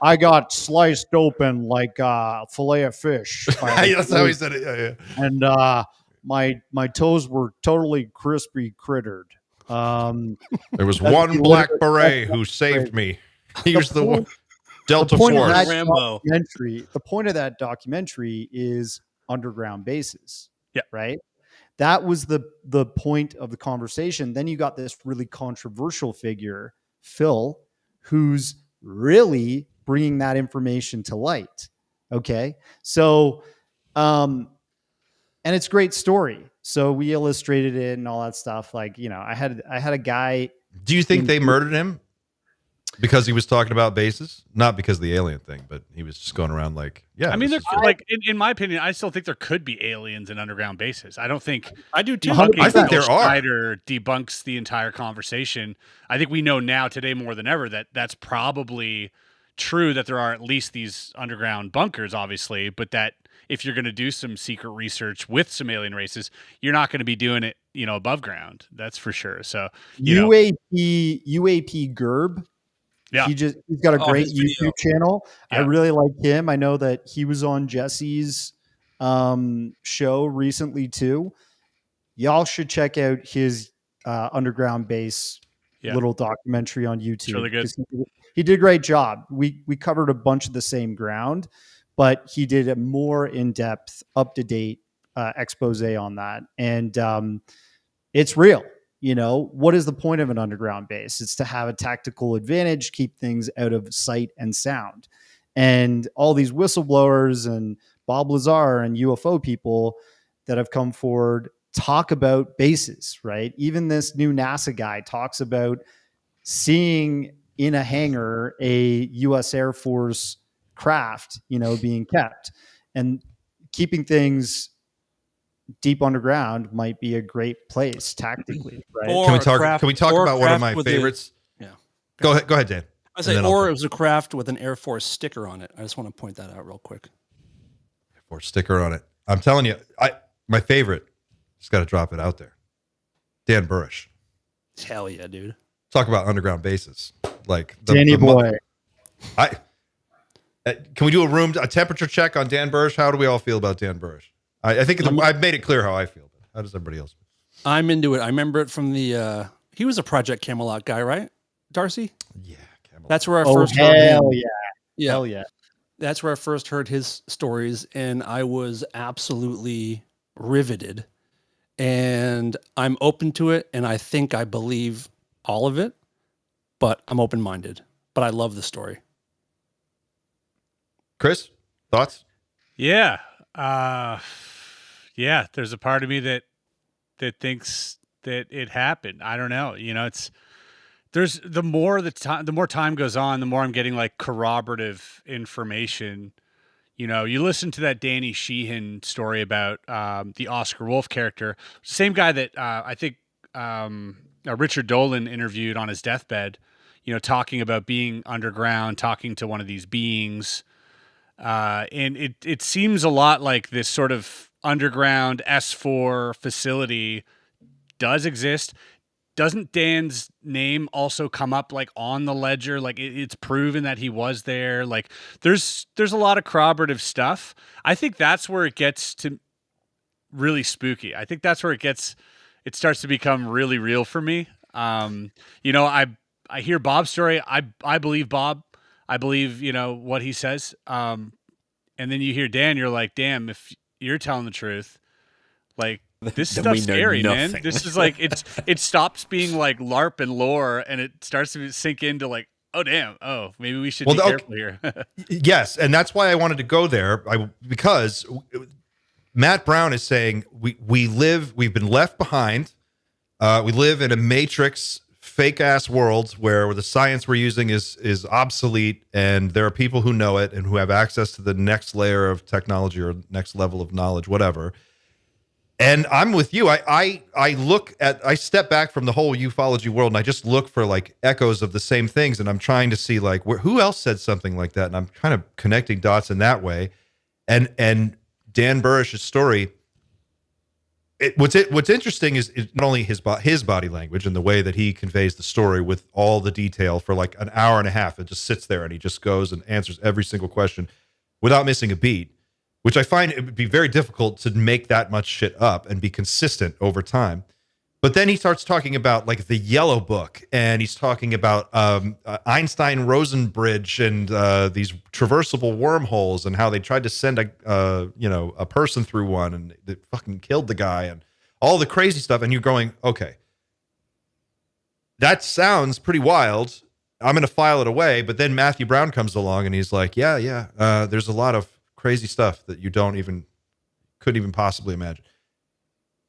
I got sliced open like a fillet of fish. That's how he said it. Yeah. And my toes were totally crispy crittered. There was one black beret who saved me. He was the one. Delta Force. Rambo. The point of that documentary is underground bases. Yeah. Right. That was the point of the conversation. Then you got this really controversial figure, Phil, who's really bringing that information to light. Okay. So, and it's a great story. So we illustrated it and all that stuff. Like, I had a guy. Do you think they murdered him because he was talking about bases? Not because of the alien thing, but he was just going around like, yeah. I mean, this there's is- like in my opinion, I still think there could be aliens in underground bases. I don't think I do too. I think there are. Schneider debunks the entire conversation. I think we know now today more than ever that that's probably true, that there are at least these underground bunkers, obviously, but that if you're going to do some secret research with some alien races, you're not going to be doing it, above ground. That's for sure. So, UAP Gerb. Yeah. He's got a great his video. YouTube channel. Yeah. I really like him. I know that he was on Jesse's show recently too. Y'all should check out his underground base little documentary on YouTube. It's really good. He did a great job. We covered a bunch of the same ground, but he did a more in-depth, up-to-date expose on that. And it's real. What is the point of an underground base? It's to have a tactical advantage, keep things out of sight and sound. And all these whistleblowers and Bob Lazar and UFO people that have come forward talk about bases, right? Even this new NASA guy talks about seeing in a hangar a U.S. Air Force craft, being kept, and keeping things deep underground might be a great place tactically, right? Or Can we a talk? craft- Can we talk or a about one of craft my with a- favorites? Yeah. Go ahead, Dan. I say, And then I'll- or it was a craft with an Air Force sticker on it. I just want to point that out real quick. Or sticker on it. I'm telling you, my favorite. Just got to drop it out there. Dan Burrish. Hell yeah, dude. Talk about underground bases, like Danny boy. Can we do a temperature check on Dan Burrish? How do we all feel about Dan Burrish? I think I've made it clear how I feel. But how does everybody else feel? I'm into it. I remember it from the. He was a Project Camelot guy, right, Darcy? Yeah, Camelot. That's where I first heard hell him. yeah. Hell yeah. That's where I first heard his stories, and I was absolutely riveted. And I'm open to it, and I think I believe all of it, but I'm open-minded. But I love the story. Chris, thoughts? Yeah. Yeah, there's a part of me that thinks that it happened. I don't know. There's the more time goes on, the more I'm getting like corroborative information. You listen to that Danny Sheehan story about the Oscar Wolf character, same guy that I think Richard Dolan interviewed on his deathbed, talking about being underground, talking to one of these beings. And it seems a lot like this sort of underground S4 facility does exist. Doesn't Dan's name also come up like on the ledger? Like it's proven that he was there. Like there's a lot of corroborative stuff. I think that's where it gets to really spooky. I think that's where it starts to become really real for me. I hear Bob's story. I believe Bob. I believe, what he says. And then you hear Dan, you're like, damn, if you're telling the truth, like this Then stuff's we know scary, man. nothing. This is like, it stops being like LARP and lore and it starts to sink into like, oh, damn. Oh, maybe we should be careful here. Yes. And that's why I wanted to go there because Matt Brown is saying we've been left behind. We live in a matrix fake ass world where the science we're using is obsolete, and there are people who know it and who have access to the next layer of technology or next level of knowledge, whatever. And I'm with you. I step back from the whole ufology world and I just look for like echoes of the same things, and I'm trying to see like who else said something like that, and I'm kind of connecting dots in that way. And Dan Burrish's story. What's interesting is not only his body language and the way that he conveys the story with all the detail for like an hour and a half. It just sits there and he just goes and answers every single question without missing a beat, which I find it would be very difficult to make that much shit up and be consistent over time. But then he starts talking about like the Yellow Book, and he's talking about Einstein-Rosen bridge and these traversable wormholes, and how they tried to send a person through one, and they fucking killed the guy, and all the crazy stuff. And you're going, okay, that sounds pretty wild. I'm going to file it away. But then Matthew Brown comes along, and he's like, yeah, there's a lot of crazy stuff that you couldn't even possibly imagine.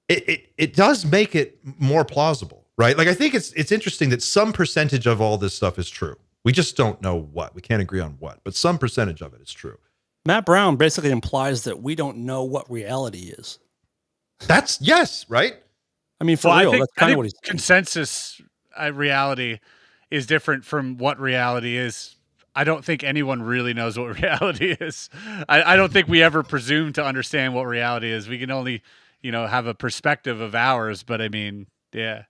It does make it more plausible, right? Like, I think it's interesting that some percentage of all this stuff is true. We just don't know what. We can't agree on what, but some percentage of it is true. Matt Brown basically implies that we don't know what reality is. Yes, right? I mean, for real, that's kind of what he's saying. Consensus reality is different from what reality is. I don't think anyone really knows what reality is. I don't think we ever presume to understand what reality is. We can only, have a perspective of ours. But I mean, yeah,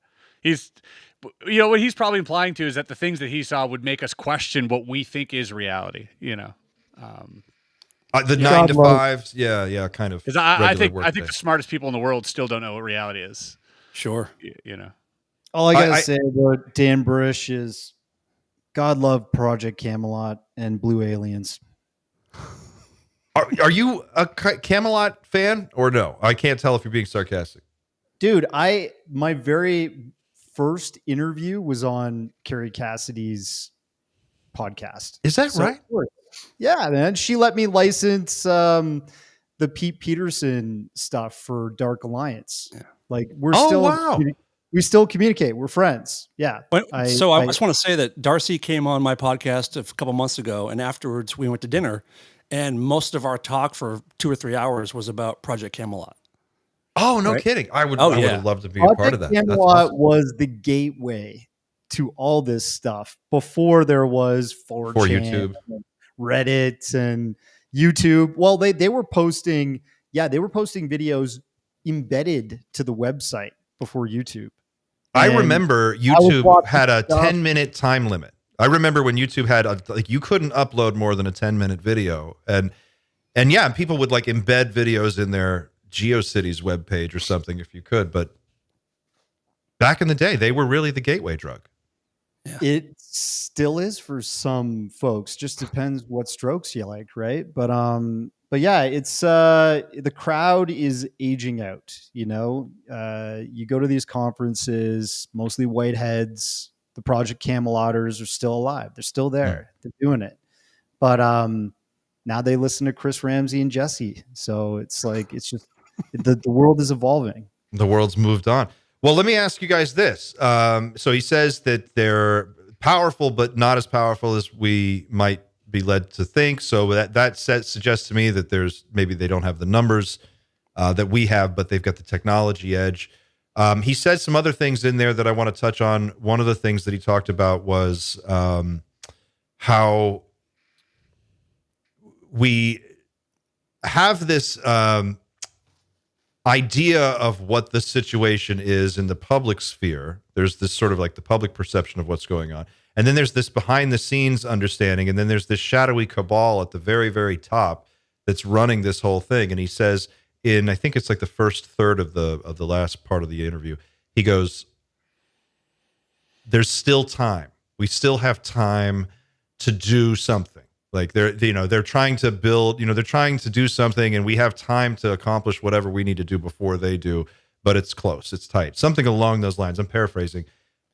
what he's probably implying to is that the things that he saw would make us question what we think is reality. The 9 to 5s, yeah, kind of. Because I think the smartest people in the world still don't know what reality is. Sure, All I gotta say about Dan Brush is, God love Project Camelot and Blue Aliens. Are you a Camelot fan or no? I can't tell if you're being sarcastic. Dude, my very first interview was on Carrie Cassidy's podcast. Is that right? Yeah, man. She let me license the Pete Peterson stuff for Dark Alliance. Yeah. Like we still communicate. We're friends. Yeah. I just want to say that Darcy came on my podcast a couple months ago, and afterwards we went to dinner, and most of our talk for 2 or 3 hours was about Project Camelot. Oh, no kidding. I would have loved to be a part of that. Camelot was the gateway to all this stuff before there was 4chan, YouTube, Reddit, and YouTube. Well, they were posting videos embedded to the website before YouTube. I remember YouTube had a 10-minute time limit. I remember when YouTube had you couldn't upload more than a 10-minute video, and people would like embed videos in their GeoCities webpage or something if you could. But back in the day, they were really the gateway drug. Yeah. It still is for some folks. Just depends what strokes you like, right? But yeah, it's the crowd is aging out. You go to these conferences, mostly whiteheads. The Project Cameloters are still alive. They're still there. They're doing it. But now they listen to Chris Ramsey and Jesse. So it's just the world is evolving. The world's moved on. Well, let me ask you guys this. So he says that they're powerful, but not as powerful as we might be led to think. So that suggests to me that maybe they don't have the numbers that we have, but they've got the technology edge. He said some other things in there that I want to touch on. One of the things that he talked about was how we have this idea of what the situation is in the public sphere. There's this sort of like the public perception of what's going on. And then there's this behind the scenes understanding. And then there's this shadowy cabal at the very, very top that's running this whole thing. And he says I think it's like the first third of the last part of the interview, he goes, there's still time. We still have time to do something. Like they're trying to build, they're trying to do something, and we have time to accomplish whatever we need to do before they do, but it's close, it's tight. Something along those lines. I'm paraphrasing.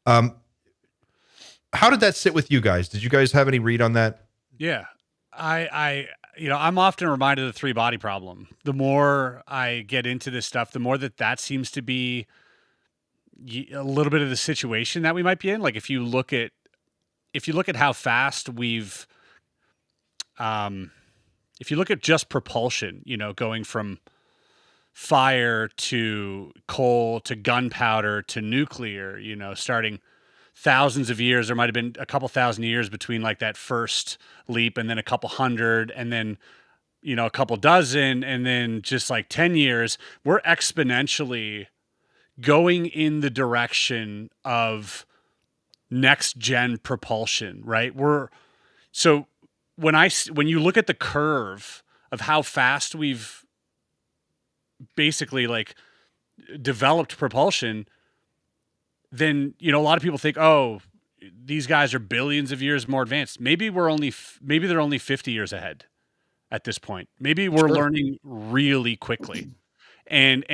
How did that sit with you guys? Did you guys have any read on that? Yeah. I'm often reminded of the 3-body problem. The more I get into this stuff, the more that seems to be a little bit of the situation that we might be in. Like if you look at how fast we've, if you look at just propulsion, going from fire to coal to gunpowder to nuclear, starting thousands of years, there might have been a couple thousand years between like that first leap, and then a couple hundred, and then, a couple dozen, and then just like 10 years, we're exponentially going in the direction of next gen propulsion, right? When you look at the curve of how fast we've basically like developed propulsion, then, a lot of people think, oh, these guys are billions of years more advanced. Maybe they're only 50 years ahead at this point. Maybe we're learning really quickly. And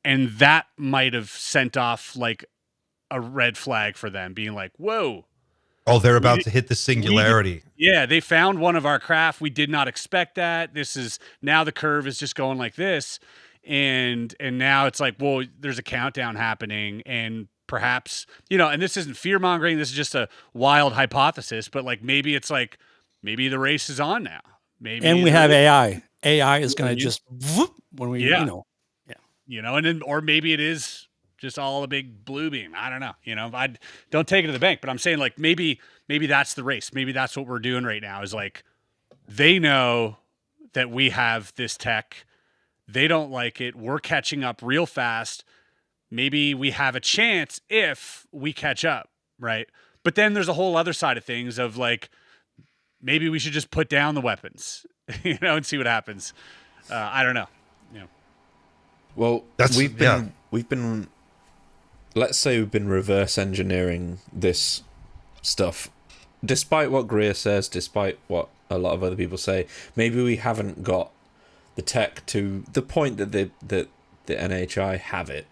that might have sent off like a red flag for them, being like, whoa, Oh, they're about to hit the singularity. Yeah, they found one of our craft. We did not expect that. This is now the curve is just going like this, and now it's like, well, there's a countdown happening, and perhaps, and this isn't fear mongering. This is just a wild hypothesis, but like maybe it's like maybe the race is on now. Maybe, and we have AI. AI is going to just whoop, when we, and then or maybe it is just all a big blue beam. I don't know. I don't take it to the bank, but I'm saying like maybe that's the race. Maybe that's what we're doing right now is like they know that we have this tech. They don't like it. We're catching up real fast. Maybe we have a chance if we catch up, right? But then there's a whole other side of things of like maybe we should just put down the weapons, and see what happens. I don't know. Well, we've been let's say we've been reverse engineering this stuff, despite what Greer says, despite what a lot of other people say. Maybe we haven't got the tech to the point that the NHI have it.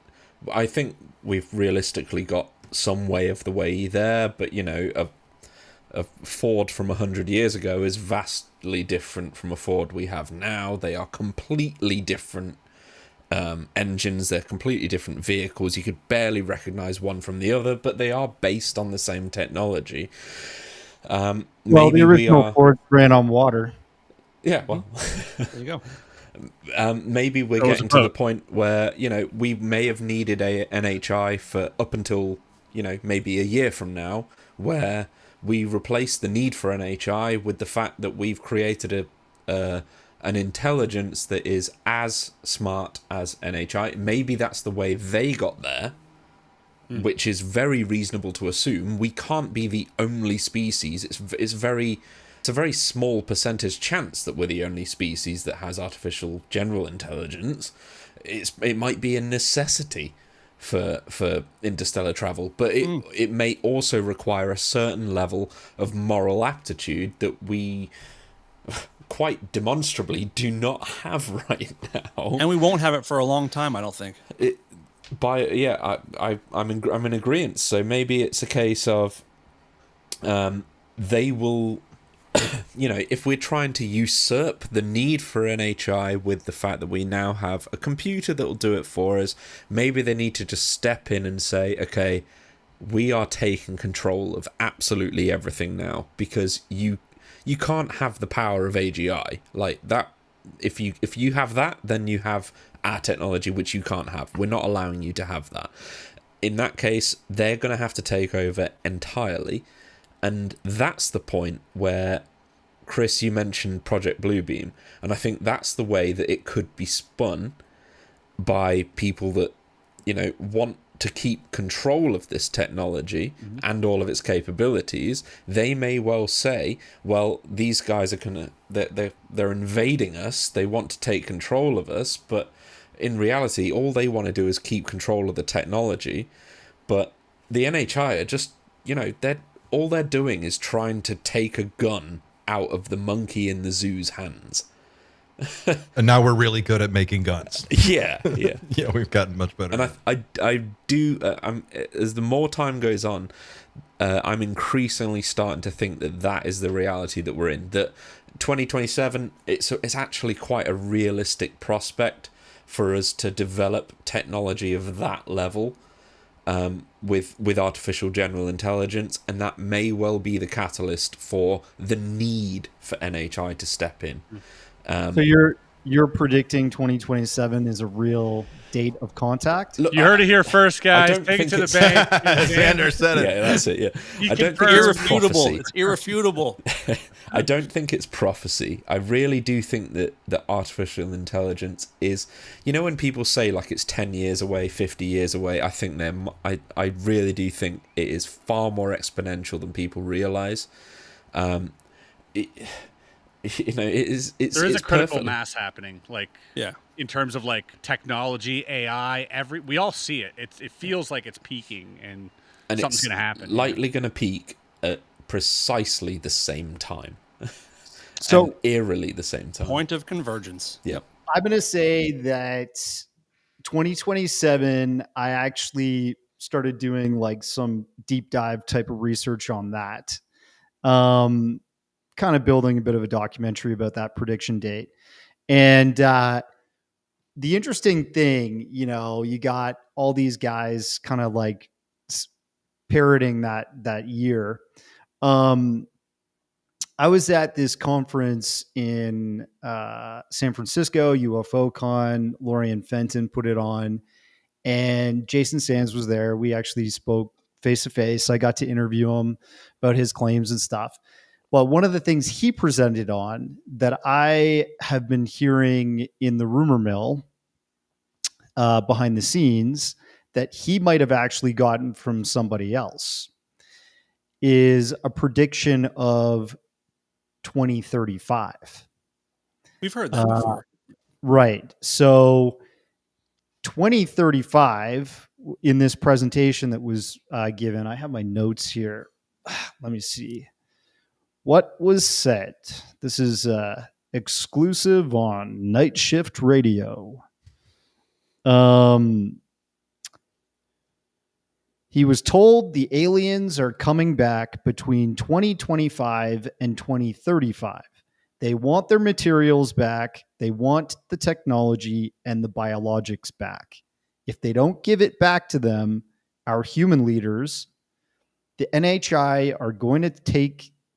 I think we've realistically got some way of the way there, but a Ford from 100 years ago is vastly different from a Ford we have now. They are completely different engines. They're completely different vehicles. You could barely recognize one from the other, but they are based on the same technology. The original Ford ran on water. Yeah, well, there you go. Maybe we're getting to the point where we may have needed a NHI for up until maybe a year from now, where we replace the need for NHI with the fact that we've created an intelligence that is as smart as NHI. Maybe that's the way they got there, which is very reasonable to assume. We can't be the only species. It's a very small percentage chance that we're the only species that has artificial general intelligence. It might be a necessity for interstellar travel, but it may also require a certain level of moral aptitude that we quite demonstrably do not have right now, and we won't have it for a long time, I don't think. I'm in agreement. So maybe it's a case of they will, if we're trying to usurp the need for NHI with the fact that we now have a computer that will do it for us, maybe they need to just step in and say, okay, we are taking control of absolutely everything now, because you can't have the power of AGI like that. If you have that, then you have our technology, which you can't have. We're not allowing you to have that. In that case, they're going to have to take over entirely. And that's the point where, Chris, you mentioned Project Bluebeam, and I think that's the way that it could be spun by people that, want to keep control of this technology and all of its capabilities. They may well say, well, these guys are they're invading us, they want to take control of us, but in reality, all they want to do is keep control of the technology. But the NHI are just, all they're doing is trying to take a gun out of the monkey in the zoo's hands. And now we're really good at making guns. Yeah. Yeah, we've gotten much better. And I do, as the more time goes on, I'm increasingly starting to think that is the reality that we're in. That 2027, it's actually quite a realistic prospect for us to develop technology of that level. With artificial general intelligence, and that may well be the catalyst for the need for NHI to step in. So you're predicting 2027 is a real date of contact? Look, you heard it here first, guys. Take it to the bank. Xander said it. Yeah, that's it. Yeah, I don't think it's irrefutable. It's irrefutable. I don't think it's prophecy. I really do think that artificial intelligence is, when people say like it's 10 years away, 50 years away, I really do think it is far more exponential than people realize. It's there is a critical perfectly mass happening, in terms of like technology, AI. We all see it. It feels like it's peaking, and something's going to happen. Likely going to peak at precisely the same time. So and eerily the same time. Point of convergence. Yep. I'm going to say that 2027, I actually started doing like some deep dive type of research on that. Kind of building a bit of a documentary about that prediction date. And the interesting thing, you got all these guys kind of like parroting that year. I was at this conference in San Francisco, UFO Con. Lorian Fenton put it on, and Jason Sands was there. We actually spoke face to face. I got to interview him about his claims and stuff. Well, one of the things he presented on that I have been hearing in the rumor mill behind the scenes that he might have actually gotten from somebody else is a prediction of 2035. We've heard that before. Right. So 2035 in this presentation that was given, I have my notes here. Let me see. What was said? This is exclusive on Night Shift Radio. He was told the aliens are coming back between 2025 and 2035. They want their materials back. They want the technology and the biologics back. If they don't give it back to them, our human leaders, the NHI, are going to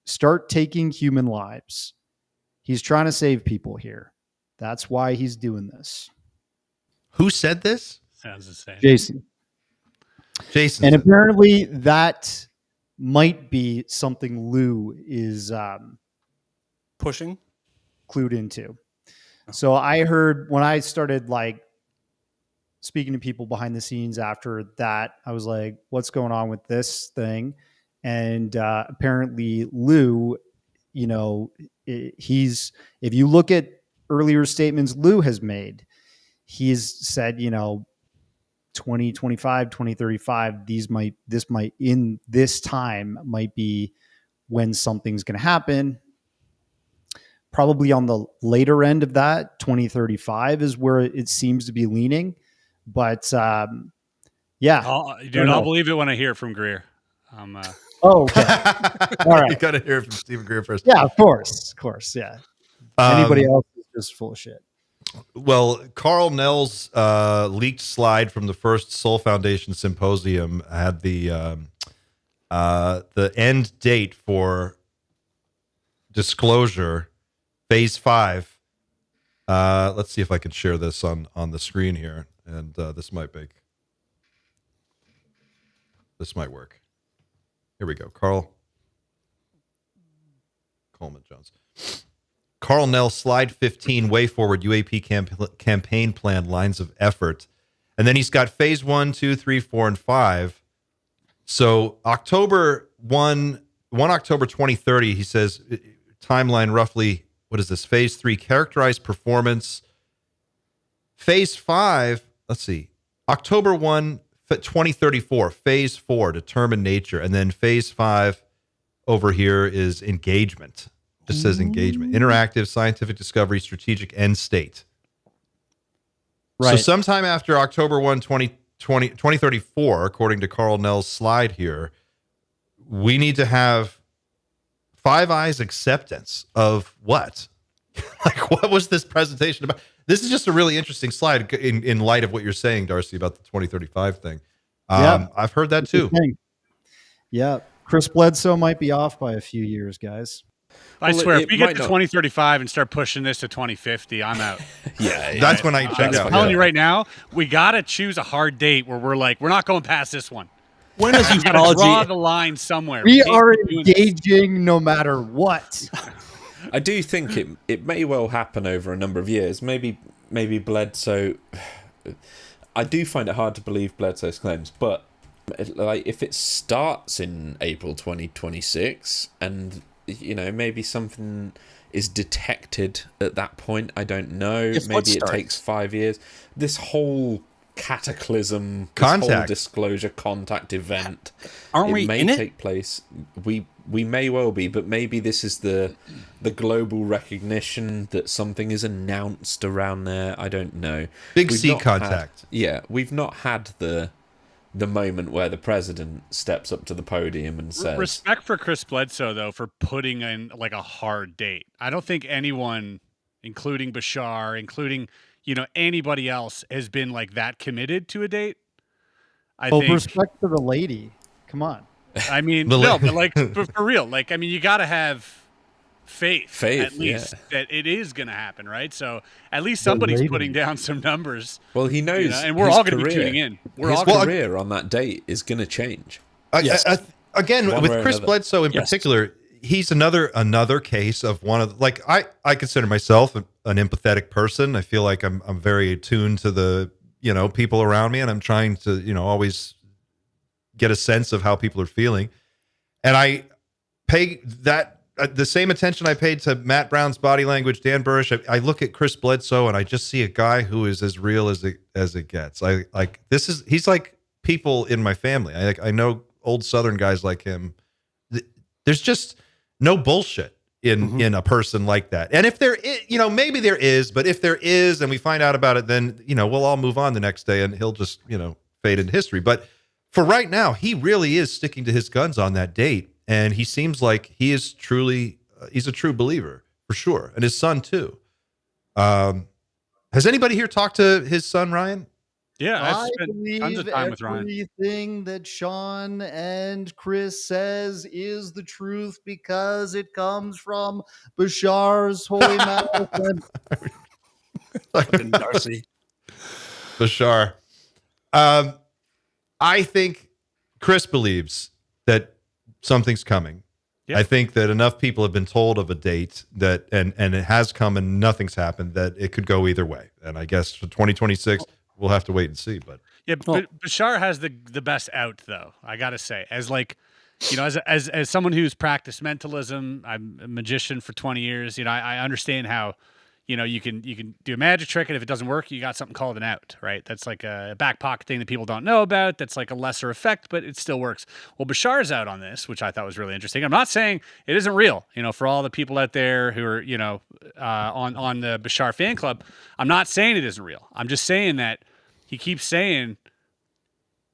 start taking human lives. He's trying to save people here. That's why he's doing this. Who said this? Sounds the same. Jason. And apparently that might be something Lou is pushing, clued into. So I heard when I started like speaking to people behind the scenes after that, I was like, what's going on with this thing? And apparently Lou, if you look at earlier statements Lou has made, he's said, 2025, 2035, this time might be when something's going to happen. Probably on the later end of that, 2035 is where it seems to be leaning. But yeah. I'll believe it when I hear it from Greer. Okay. All right. You got to hear it from Stephen Greer first. Yeah, of course. Yeah. Anybody else is just full of shit. Well, Carl Nell's leaked slide from the first Soul Foundation symposium had the end date for disclosure, phase 5. Let's see if I can share this on the screen here, and this might work. Here we go. Coleman Jones. Carl Nell, slide 15, way forward, UAP campaign plan, lines of effort. And then he's got phase 1, 2, 3, 4, and 5. So October 2030, he says, timeline roughly, what is this? Phase 3, characterized performance. Phase 5, let's see, October 1, 2034, phase 4, determine nature. And then phase 5 over here is engagement. Just says engagement, interactive, scientific discovery, strategic end state. Right. So sometime after October 1, 2034, according to Carl Nell's slide here, we need to have Five Eyes acceptance of what? Like, what was this presentation about? This is just a really interesting slide in light of what you're saying, Darcy, about the 2035 thing. Yeah, I've heard that too. Yeah. Chris Bledsoe might be off by a few years, guys. I swear, if we get to 2035 and start pushing this to 2050, I'm out. Yeah, that's when I check out. I'm telling you right now, we got to choose a hard date where we're like, we're not going past this one. When is ufology? Draw the line somewhere. We are engaging no matter what. I do think it may well happen over a number of years. Maybe Bledsoe. I do find it hard to believe Bledsoe's claims, but like if it starts in April 2026 and maybe something is detected at that point, I don't know. Maybe it takes 5 years. This whole cataclysm, this whole disclosure contact event, it may take place. We may well be, but maybe this is the global recognition that something is announced around there. I don't know. Big C contact. We've not had the the moment where the president steps up to the podium and says, Respect for Chris Bledsoe, though, for putting in like a hard date. I don't think anyone, including Bashar, including, anybody else, has been like that committed to a date. I think respect to the lady. Come on. I mean, no, but like for real, like, I mean, you got to have faith at least that it is going to happen, right? So at least somebody's putting down some numbers. Well, he knows, and we're all going to be tuning in. His career on that date is going to change. Again, One with way or Chris another. Bledsoe in particular, he's another case of one of like I consider myself an empathetic person. I feel like I'm very attuned to the people around me, and I'm trying to always get a sense of how people are feeling, and I pay that the same attention I paid to Matt Brown's body language, Dan Burrish. I look at Chris Bledsoe and I just see a guy who is as real as it gets. He's like people in my family. I know old Southern guys like him. There's just no bullshit in a person like that. And if there is, maybe there is, but if there is, and we find out about it, then we'll all move on the next day, and he'll just fade into history. But for right now, he really is sticking to his guns on that date. And he seems like he is truly, he's a true believer for sure. And his son too. Has anybody here talked to his son, Ryan? Yeah, I I've spent tons of time with Ryan. Everything that Sean and Chris says is the truth because it comes from Bashar's holy mouth. Fucking Darcy. Bashar. I think Chris believes that something's coming. Yeah. I think that enough people have been told of a date that and it has come and nothing's happened, that it could go either way. And I guess for 2026, we'll have to wait and see. But yeah, Bashar has the best out, though. I gotta say, as like, as someone who's practiced mentalism, I'm a magician for 20 years. I understand how, you can do a magic trick, and if it doesn't work, you got something called an out, right? That's like a back pocket thing that people don't know about. That's like a lesser effect, but it still works. Well, Bashar's out on this, which I thought was really interesting. I'm not saying it isn't real, for all the people out there who are, on the Bashar fan club. I'm not saying it isn't real. I'm just saying that he keeps saying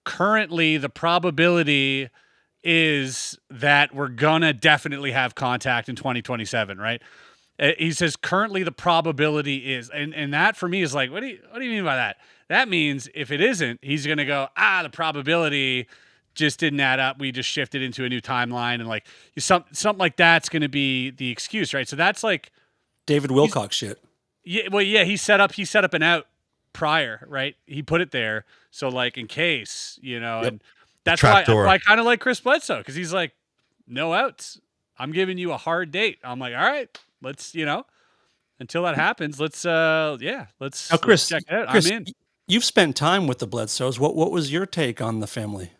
currently the probability is that we're gonna definitely have contact in 2027, right? He says currently the probability is, and that for me is like, what do you mean by that? That means if it isn't, he's going to go, the probability just didn't add up. We just shifted into a new timeline, and like something like that's going to be the excuse, right? So that's like David Wilcox shit. Yeah, well, yeah, he set up an out prior, right? He put it there, so like in case, and that's why I kind of like Chris Bledsoe, because he's like, no outs. I'm giving you a hard date. I'm like, all right. Let's, until that happens, let's Now, Chris, let's check it out. Chris, I'm in. You've spent time with the Bledsoes. What was your take on the family?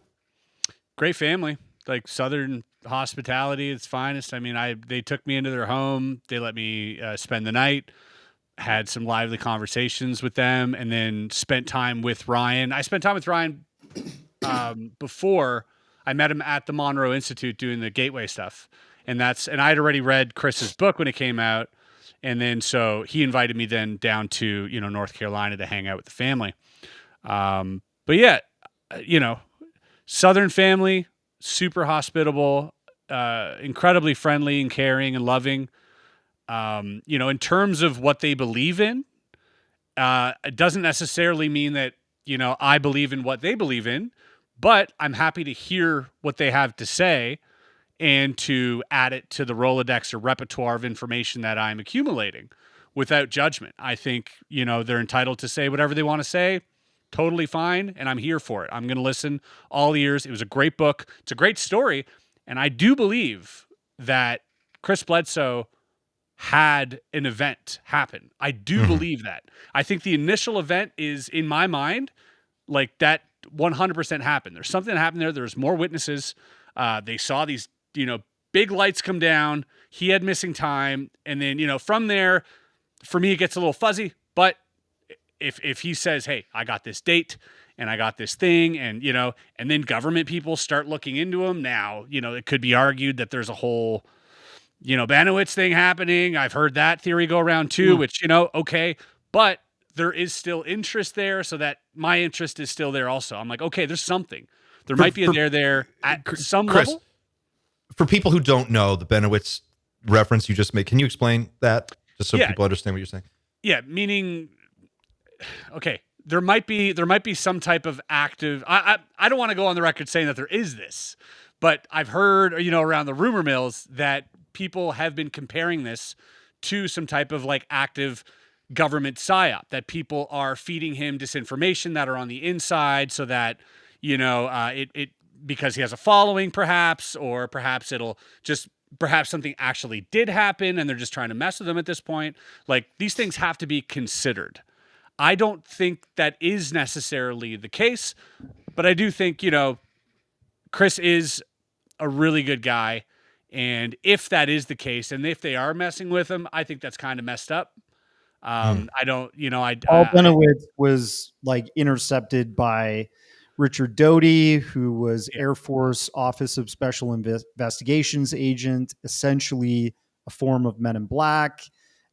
Great family, like Southern hospitality, its finest. I mean, they took me into their home. They let me spend the night, had some lively conversations with them, and then spent time with Ryan. I spent time with Ryan before I met him at the Monroe Institute doing the Gateway stuff. And I had already read Chris's book when it came out. And then, so he invited me then down to, North Carolina to hang out with the family. But yeah, Southern family, super hospitable, incredibly friendly and caring and loving. In terms of what they believe in, it doesn't necessarily mean that, I believe in what they believe in, but I'm happy to hear what they have to say and to add it to the Rolodex or repertoire of information that I'm accumulating without judgment. I think, they're entitled to say whatever they want to say. Totally fine. And I'm here for it. I'm going to listen all ears. It was a great book. It's a great story. And I do believe that Chris Bledsoe had an event happen. I do believe that. I think the initial event is, in my mind, like that 100% happened. There's something that happened there. There's more witnesses. They saw these, big lights come down. He had missing time. And then, from there, for me, it gets a little fuzzy. But if he says, hey, I got this date and I got this thing, and, and then government people start looking into him. Now, it could be argued that there's a whole, Banowitz thing happening. I've heard that theory go around too, which, okay. But there is still interest there. So that my interest is still there also. I'm like, okay, there's something. There might be a there at some Chris, level. For people who don't know the Benowitz reference you just made, can you explain that just so people understand what you're saying? Yeah, meaning, okay, there might be some type of active. I don't want to go on the record saying that there is this, but I've heard, around the rumor mills that people have been comparing this to some type of like active government psyop, that people are feeding him disinformation that are on the inside so that, it because he has a following perhaps, or perhaps perhaps something actually did happen and they're just trying to mess with him at this point. Like, these things have to be considered. I don't think that is necessarily the case, but I do think, Chris is a really good guy. And if that is the case, and if they are messing with him, I think that's kind of messed up. I don't, Paul Benowitz was like intercepted by Richard Doty, who was Air Force Office of Special Investigations agent, essentially a form of Men in Black.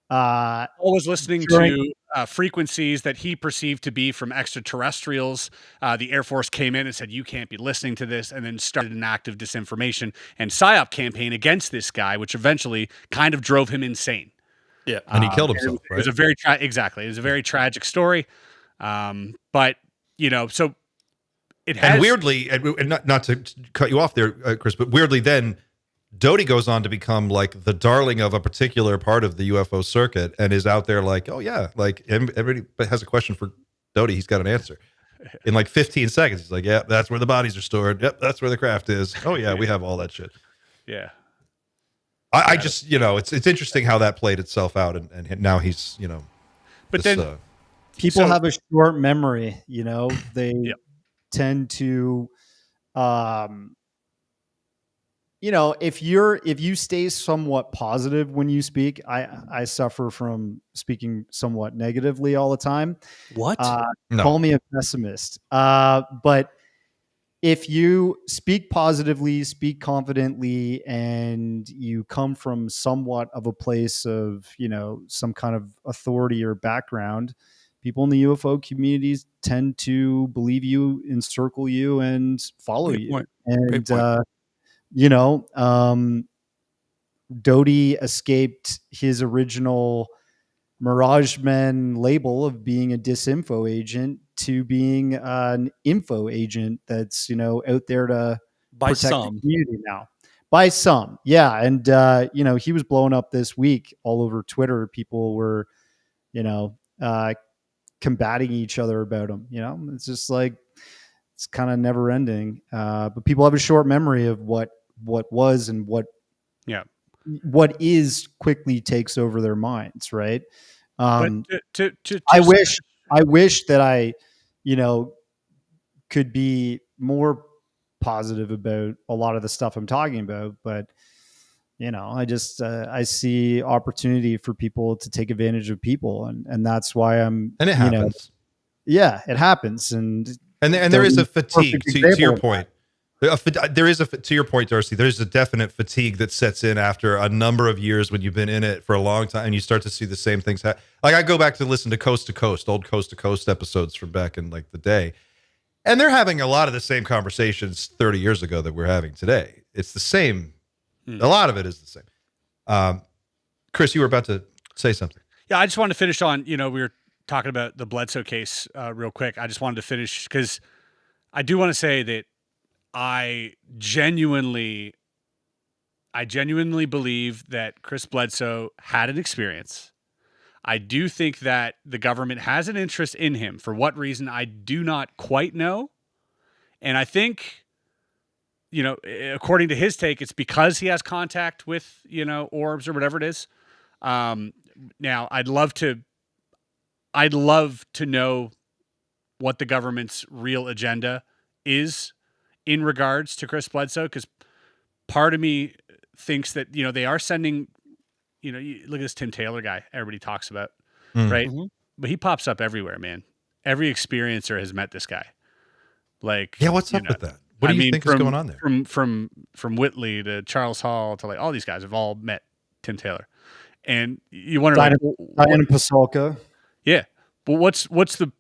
Always listening to frequencies that he perceived to be from extraterrestrials. The Air Force came in and said, you can't be listening to this, and then started an active disinformation and PSYOP campaign against this guy, which eventually kind of drove him insane. Yeah, and he killed himself. It was a very exactly. It was a very tragic story, but so it has. And weirdly, and not to cut you off there, Chris, but weirdly, then Doty goes on to become like the darling of a particular part of the UFO circuit, and is out there like, oh yeah, like everybody has a question for Doty, he's got an answer. In like 15 seconds, he's like, yeah, that's where the bodies are stored. Yep, that's where the craft is. Oh yeah, we have all that shit. Yeah. I just, it's interesting how that played itself out, and now he's, But this, then people have a short memory, they tend to, if you stay somewhat positive when you speak, I suffer from speaking somewhat negatively all the time. What? No. Call me a pessimist. But if you speak positively, speak confidently, and you come from somewhat of a place of, some kind of authority or background, people in the UFO communities tend to believe you, encircle you, and follow Great you. point. And, Great point. Doty escaped his original Mirage Men label of being a disinfo agent to being an info agent that's, out there to By protect some. the community now. By some. Yeah. And, he was blowing up this week all over Twitter. People were, combating each other about him. It's just like, it's kind of never ending. But people have a short memory of what was and what is quickly takes over their minds. Right. but I wish that I, could be more positive about a lot of the stuff I'm talking about, but I just, I see opportunity for people to take advantage of people. And that's why and it happens. It happens. And there is a fatigue to your point. There is to your point, Darcy, there's a definite fatigue that sets in after a number of years when you've been in it for a long time and you start to see the same things happen. Like, I go back to listen to Coast, old Coast to Coast episodes from back in like the day, and they're having a lot of the same conversations 30 years ago that we're having today. It's the same. A lot of it is the same. Chris, you were about to say something. Yeah, I just wanted to finish on, we were talking about the Bledsoe case real quick. I just wanted to finish because I do want to say that I genuinely believe that Chris Bledsoe had an experience. I do think that the government has an interest in him. For what reason, I do not quite know. And I think, according to his take, it's because he has contact with, orbs or whatever it is. Now, I'd love to know what the government's real agenda is in regards to Chris Bledsoe, because part of me thinks that, they are sending, you look at this Tim Taylor guy everybody talks about, right? Mm-hmm. But he pops up everywhere, man. Every experiencer has met this guy. Like, yeah, what's up with that? What do you think is going on there? From Whitley to Charles Hall to like all these guys have all met Tim Taylor, and you wonder, Diana Pasulka. Yeah, but what's the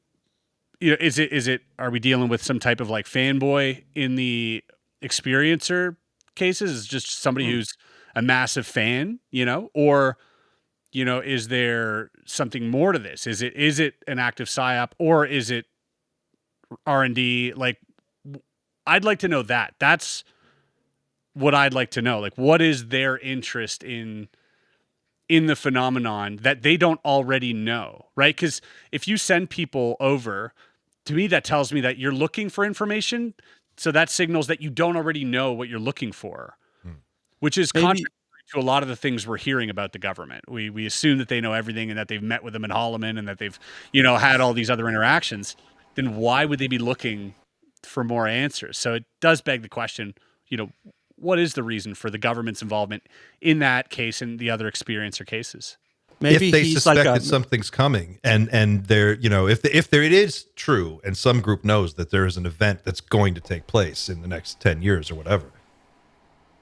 is it are we dealing with some type of like fanboy in the experiencer cases? Is it just somebody who's a massive fan, or is there something more to this? Is it an active psyop, or is it R&D? Like, I'd like to know that. That's what I'd like to know. Like, what is their interest in the phenomenon that they don't already know, right? Because if you send people over, to me, that tells me that you're looking for information. So that signals that you don't already know what you're looking for, which is contrary to a lot of the things we're hearing about the government. We assume that they know everything and that they've met with them in Holloman and that they've, had all these other interactions. Then why would they be looking for more answers? So it does beg the question, what is the reason for the government's involvement in that case and the other experiencer cases? Maybe if they he's suspect like that something's coming, and they're if it is true, and some group knows that there is an event that's going to take place in the next 10 years or whatever,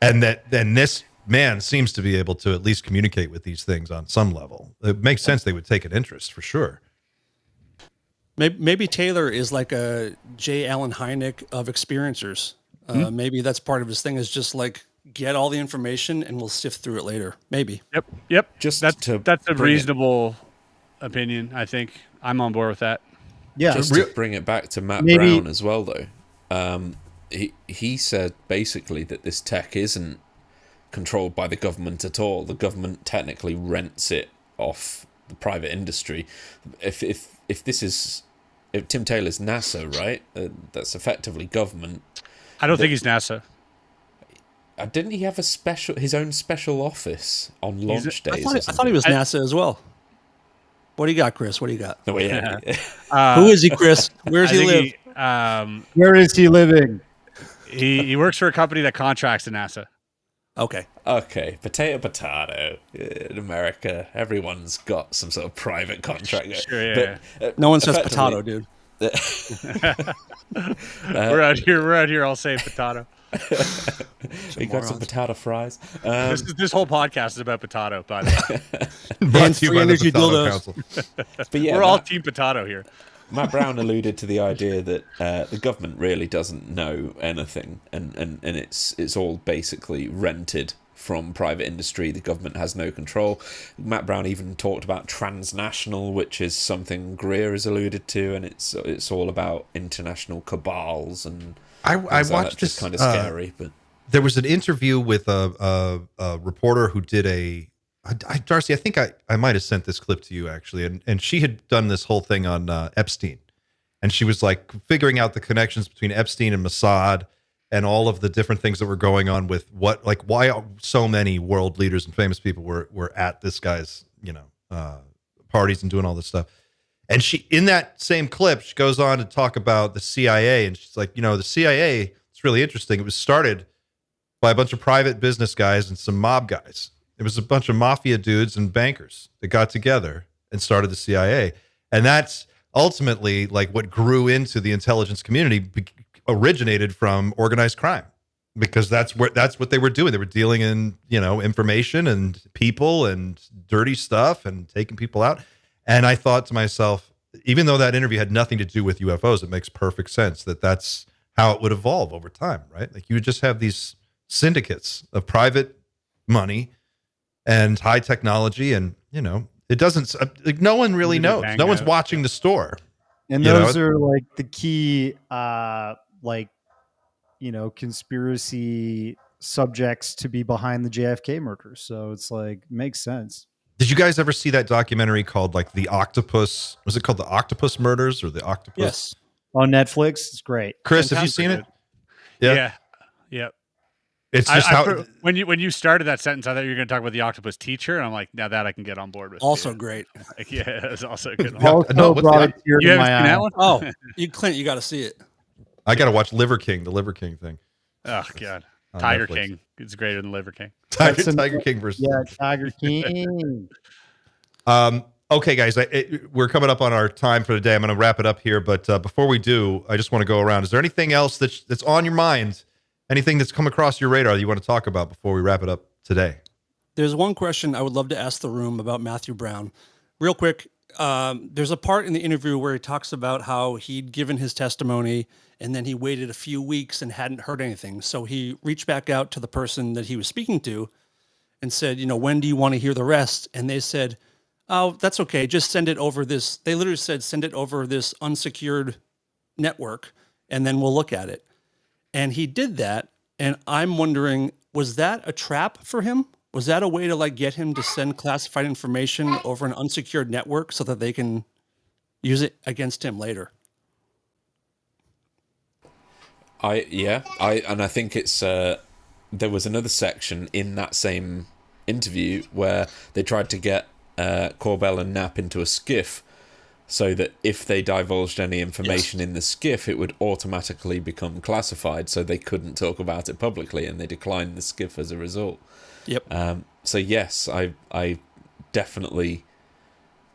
and then this man seems to be able to at least communicate with these things on some level, it makes sense they would take an interest for sure. Maybe Taylor is like a J. Allen Hynek of experiencers. Maybe that's part of his thing, is just like, get all the information and we'll sift through it later. Maybe. Yep. Just that's a reasonable opinion. I think I'm on board with that. Yeah. Just to bring it back to Matt Brown as well, though. He said basically that this tech isn't controlled by the government at all. The government technically rents it off the private industry. If Tim Taylor's NASA, right? That's effectively government. I don't think he's NASA. Didn't he have his own special office on launch days? I thought he was NASA as well. What do you got, Chris? What do you got? Oh, yeah. Who is he, Chris? Where does he live? Where is he living? He works for a company that contracts to NASA. Okay. Potato. In America, everyone's got some sort of private contract. Sure, yeah. But, no one says potato, dude. We're out here all saying potato. We got some potato fries. This whole podcast is about potato, by the way. Brought to you by the energy Potato dildos. Council. But yeah, We're all team potato here. Matt Brown alluded to the idea that the government really doesn't know anything, and it's all basically rented from private industry. The government has no control. Matt Brown even talked about transnational, which is something Greer has alluded to, and it's all about international cabals and. I watched this. Kind of scary, but there was an interview with a reporter who did Darcy, I think I might have sent this clip to you actually, and she had done this whole thing on Epstein, and she was like figuring out the connections between Epstein and Mossad and all of the different things that were going on with why so many world leaders and famous people were at this guy's parties and doing all this stuff. And she, in that same clip, she goes on to talk about the CIA, and she's like, the CIA, it's really interesting. It was started by a bunch of private business guys and some mob guys. It was a bunch of mafia dudes and bankers that got together and started the CIA. And that's ultimately like what grew into the intelligence community, originated from organized crime, because that's what they were doing. They were dealing in, information and people and dirty stuff and taking people out. And I thought to myself, even though that interview had nothing to do with UFOs, it makes perfect sense that that's how it would evolve over time, right? Like you would just have these syndicates of private money and high technology, and it doesn't. Like, no one really knows. No one's watching the store. And those are like the key, conspiracy subjects to be behind the JFK murder. So it's like makes sense. Did you guys ever see that documentary called like The Octopus? Was it called The Octopus Murders or The Octopus? Yes. On Netflix. It's great. Chris, have you seen it? Yeah. It's just when you started that sentence, I thought you were going to talk about the octopus teacher, and I'm like, now that I can get on board with. Also great. Yeah, it's also a good. You haven't seen that one? Oh, Clint, you got to see it. I got to watch Liver King, the Liver King thing. Oh God, Tiger Netflix. King. It's greater than Liver King. Tiger King versus Tiger King. Okay, guys, we're coming up on our time for the day. I'm going to wrap it up here, but before we do, I just want to go around. Is there anything else that's on your mind? Anything that's come across your radar that you want to talk about before we wrap it up today? There's one question I would love to ask the room about Matthew Brown. Real quick, there's a part in the interview where he talks about how he'd given his testimony and then he waited a few weeks and hadn't heard anything. So he reached back out to the person that he was speaking to and said, when do you want to hear the rest? And they said, oh, that's okay. Just send it over this. They literally said, send it over this unsecured network and then we'll look at it. And he did that. And I'm wondering, was that a trap for him? Was that a way to get him to send classified information over an unsecured network so that they can use it against him later? I think it's there was another section in that same interview where they tried to get Corbell and Knapp into a skiff so that if they divulged any information in the skiff, it would automatically become classified, so they couldn't talk about it publicly, and they declined the skiff as a result. Yep. So yes, I definitely,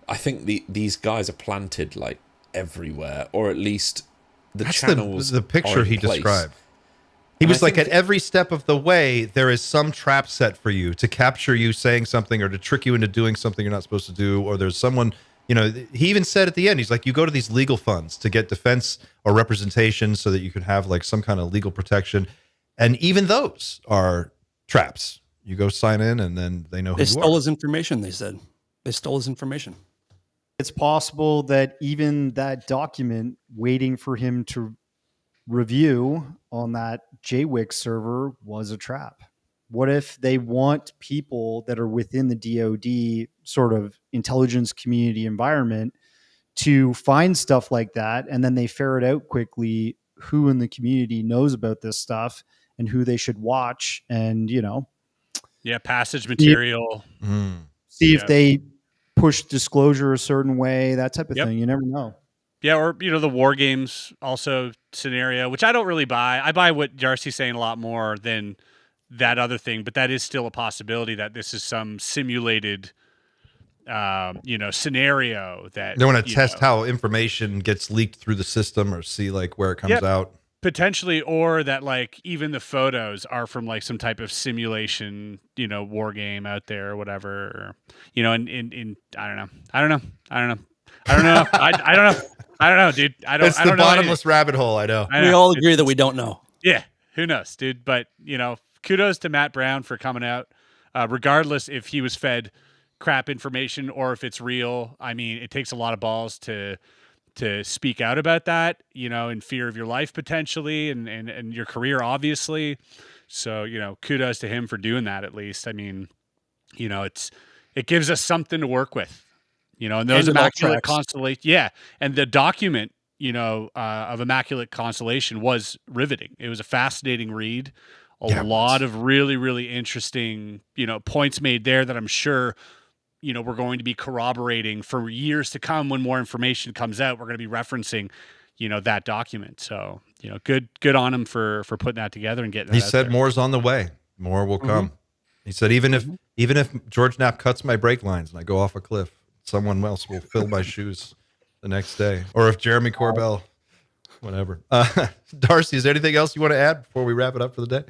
I think these guys are planted everywhere, or at least That's channels. the picture are in he place. described. He was like, at every step of the way, there is some trap set for you to capture you saying something or to trick you into doing something you're not supposed to do. Or there's someone, he even said at the end, he's like, you go to these legal funds to get defense or representation so that you can have some kind of legal protection. And even those are traps. You go sign in and then they know who They you stole are. his information, they said. They stole his information. It's possible that even that document waiting for him to review on that JWIC server was a trap. What if they want people that are within the DoD sort of intelligence community environment to find stuff like that, and then they ferret out quickly who in the community knows about this stuff and who they should watch, and passage material. see if they push disclosure a certain way, that type of thing. You never know. Yeah, or the war games also scenario, which I don't really buy. I buy what Darcy's saying a lot more than that other thing, but that is still a possibility that this is some simulated scenario that They want to test how information gets leaked through the system or see where it comes out. Potentially, or that even the photos are from some type of simulation, war game out there or whatever. In I don't know. I don't know, dude. It's the bottomless rabbit hole. I know. We all agree that we don't know. Yeah, who knows, dude? But kudos to Matt Brown for coming out, regardless if he was fed crap information or if it's real. I mean, it takes a lot of balls to speak out about that, in fear of your life potentially and your career, obviously. So, kudos to him for doing that. At least, I mean, it gives us something to work with. And those Immaculate Constellation, and the document, of Immaculate Constellation was riveting. It was a fascinating read. A lot of really, really interesting, points made there that I'm sure, we're going to be corroborating for years to come. When more information comes out, we're going to be referencing, that document. So, good on him for putting that together and getting that He out said there. more's on the way. More will come. He said, even if George Knapp cuts my brake lines and I go off a cliff, someone else will fill my shoes the next day. Or if Jeremy Corbell, whatever. Darcy, is there anything else you want to add before we wrap it up for the day?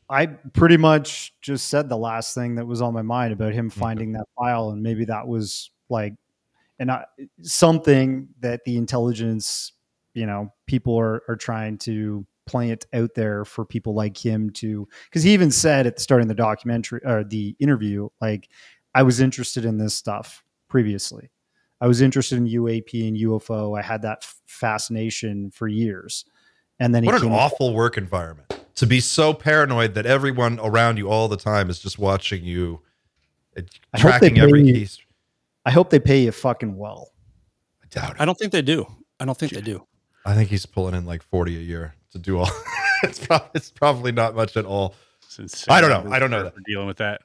I pretty much just said the last thing that was on my mind about him finding that file, and maybe that was something that the intelligence, people are trying to plant out there for people like him to, because he even said at the start of the documentary or the interview, I was interested in this stuff previously. I was interested in UAP and UFO. I had that fascination for years. And then what an awful work environment to be so paranoid that everyone around you all the time is just watching you, tracking every piece. I hope they pay you fucking well. I doubt it. I don't think they do. I think he's pulling in 40 a year to do all. It's probably not much at all. I don't know. I don't know that. We're dealing with that.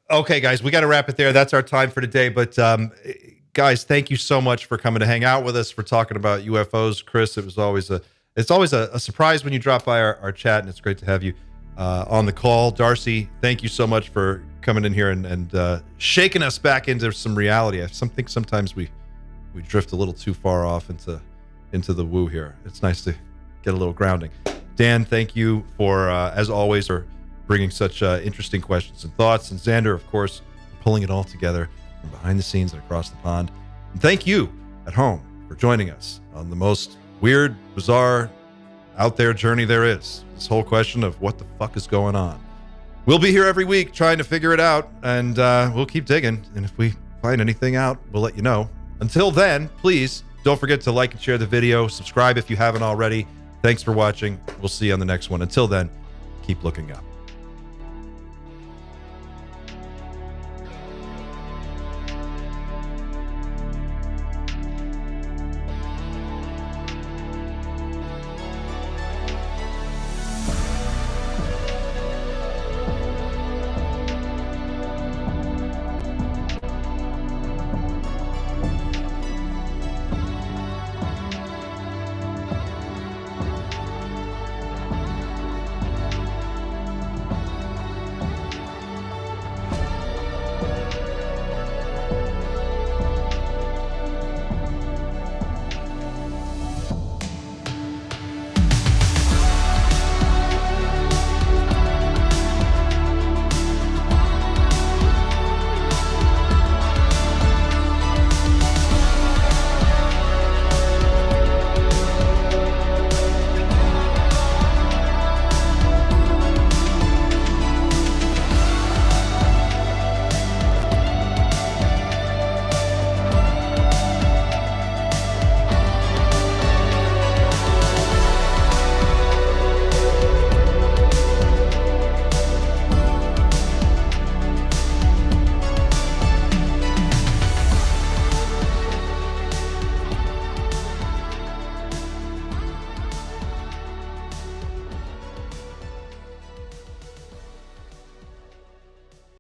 Okay, guys, we got to wrap it there. That's our time for today. But guys, thank you so much for coming to hang out with us, for talking about UFOs. Chris, it's always a surprise when you drop by our chat, and it's great to have you on the call. Darcy, thank you so much for coming in here and shaking us back into some reality. I think sometimes we drift a little too far off into the woo here. It's nice to get a little grounding. Dan, thank you for, as always, for bringing such interesting questions and thoughts. And Xander, of course, pulling it all together from behind the scenes and across the pond. And thank you at home for joining us on the most weird, bizarre, out there journey there is. This whole question of what the fuck is going on. We'll be here every week trying to figure it out, and we'll keep digging. And if we find anything out, we'll let you know. Until then, please don't forget to like and share the video. Subscribe if you haven't already. Thanks for watching. We'll see you on the next one. Until then, keep looking up.